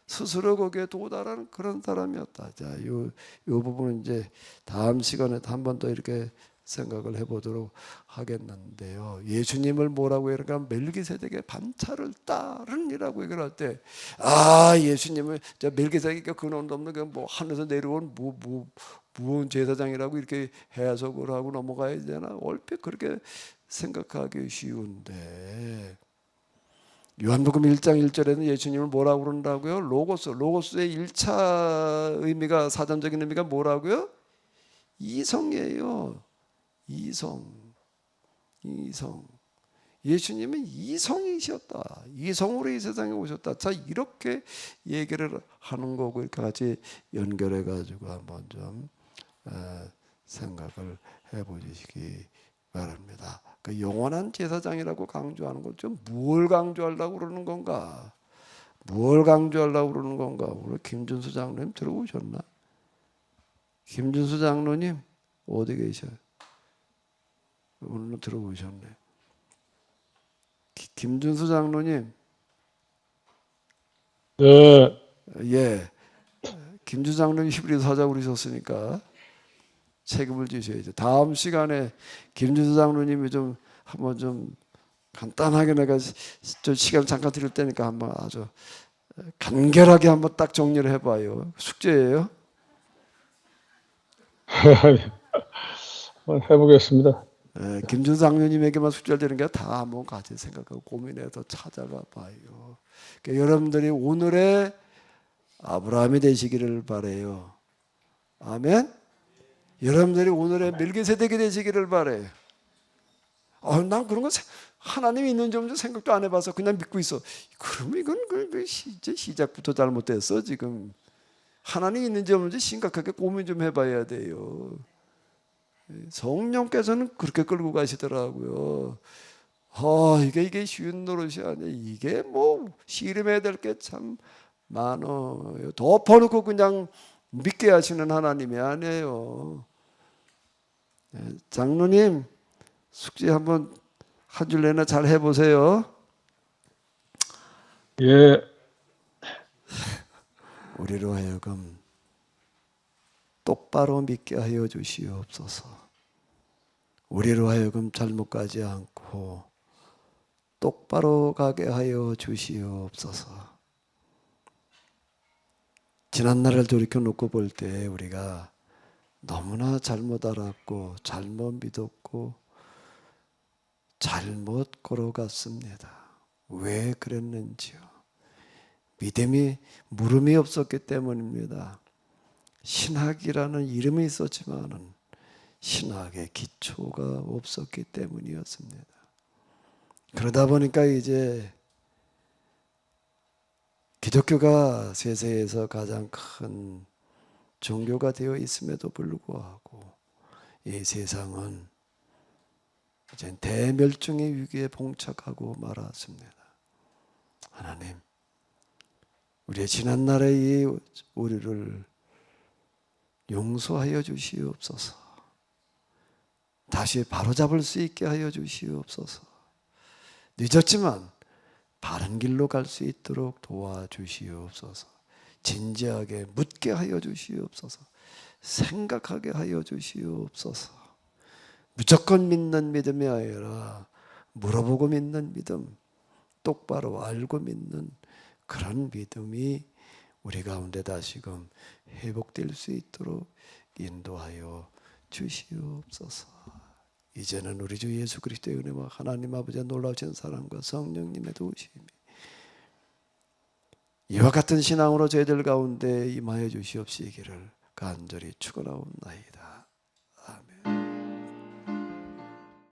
스스로 거기에 도달하는 그런 사람이었다. 자, 요 부분은 이제 다음 시간에 한 번 더 이렇게 생각을 해보도록 하겠는데요. 예수님을 뭐라고 해야 할까? 멜기세덱의 반차를 따른이라고 얘기를 할 때, 예수님을 멜기세덱이 근원도 없는 뭐 하늘에서 내려온 무언 제사장이라고 이렇게 해석을 하고 넘어가야 되나? 얼핏 그렇게 생각하기 쉬운데, 요한복음 1장 1절에는 예수님을 뭐라고 그런다고요? 로고스의 1차 의미가, 사전적인 의미가 뭐라고요? 이성이에요. 이성. 예수님은 이성이셨다. 이성으로 이 세상에 오셨다. 자, 이렇게 얘기를 하는 거고, 이렇게 같이 연결해 가지고 한번 좀 생각을 해보시기 바랍니다. 그 영원한 제사장이라고 강조하는 건 좀 뭘 강조하려고 그러는 건가? 뭘 강조하려고 그러는 건가? 오늘 김준수 장로님 들어오셨나? 김준수 장로님 어디 계셔요? 오늘 들어오셨네. 김준수 장로님. 네. 예. 김준수 장로님 히브리서 하자고 그러셨으니까 책임을 지셔야죠. 다음 시간에 김준수 장로님이 좀 한번 좀 간단하게 내가 저 시간 잠깐 드릴 테니까 한번 아주 간결하게 한번 딱 정리를 해봐요. 숙제예요. 한번 해보겠습니다. 김준수 장로님에게만 숙제를 드리는 게 다 한번 같이 생각하고 고민해서 찾아가 봐요. 그러니까 여러분들이 오늘의 아브라함이 되시기를 바래요. 아멘. 여러분들이 오늘의 멜기세덱이 되시기를 바래요. 난 그런 거 하나님이 있는지 없는지 생각도 안 해봐서 그냥 믿고 있어. 그러면 이건 시작부터 잘못됐어. 지금 하나님이 있는지 없는지 심각하게 고민 좀 해봐야 돼요. 성령께서는 그렇게 끌고 가시더라고요. 이게 쉬운 노릇이 아니에요. 이게 뭐 씨름해야 될 게 참 많아요. 덮어놓고 그냥 믿게 하시는 하나님이 아니에요. 장로님 숙제 한번 한 줄 내나 잘 해보세요. 예. 우리로 하여금 똑바로 믿게 하여 주시옵소서. 우리로 하여금 잘못 가지 않고 똑바로 가게 하여 주시옵소서. 지난날을 돌이켜 놓고 볼 때 우리가 너무나 잘못 알았고 잘못 믿었고 잘못 걸어갔습니다. 왜 그랬는지요? 믿음이 물음이 없었기 때문입니다. 신학이라는 이름이 있었지만은 신학의 기초가 없었기 때문이었습니다. 그러다 보니까 이제 기독교가 세상에서 가장 큰 종교가 되어 있음에도 불구하고 이 세상은 이제 대멸종의 위기에 봉착하고 말았습니다. 하나님, 우리의 지난날의 이 우리를 용서하여 주시옵소서. 다시 바로잡을 수 있게 하여 주시옵소서. 늦었지만 바른 길로 갈 수 있도록 도와주시옵소서. 진지하게 묻게 하여 주시옵소서. 생각하게 하여 주시옵소서. 무조건 믿는 믿음이 아니라 물어보고 믿는 믿음, 똑바로 알고 믿는 그런 믿음이 우리 가운데 다시금 회복될 수 있도록 인도하여 주시옵소서. 이제는 우리 주 예수 그리스도의 은혜와 하나님 아버지의 놀라우신 사랑과 성령님의 도우심이 이와 같은 신앙으로 저희들 가운데 임하여 주시옵시기를 간절히 축원하옵나이다.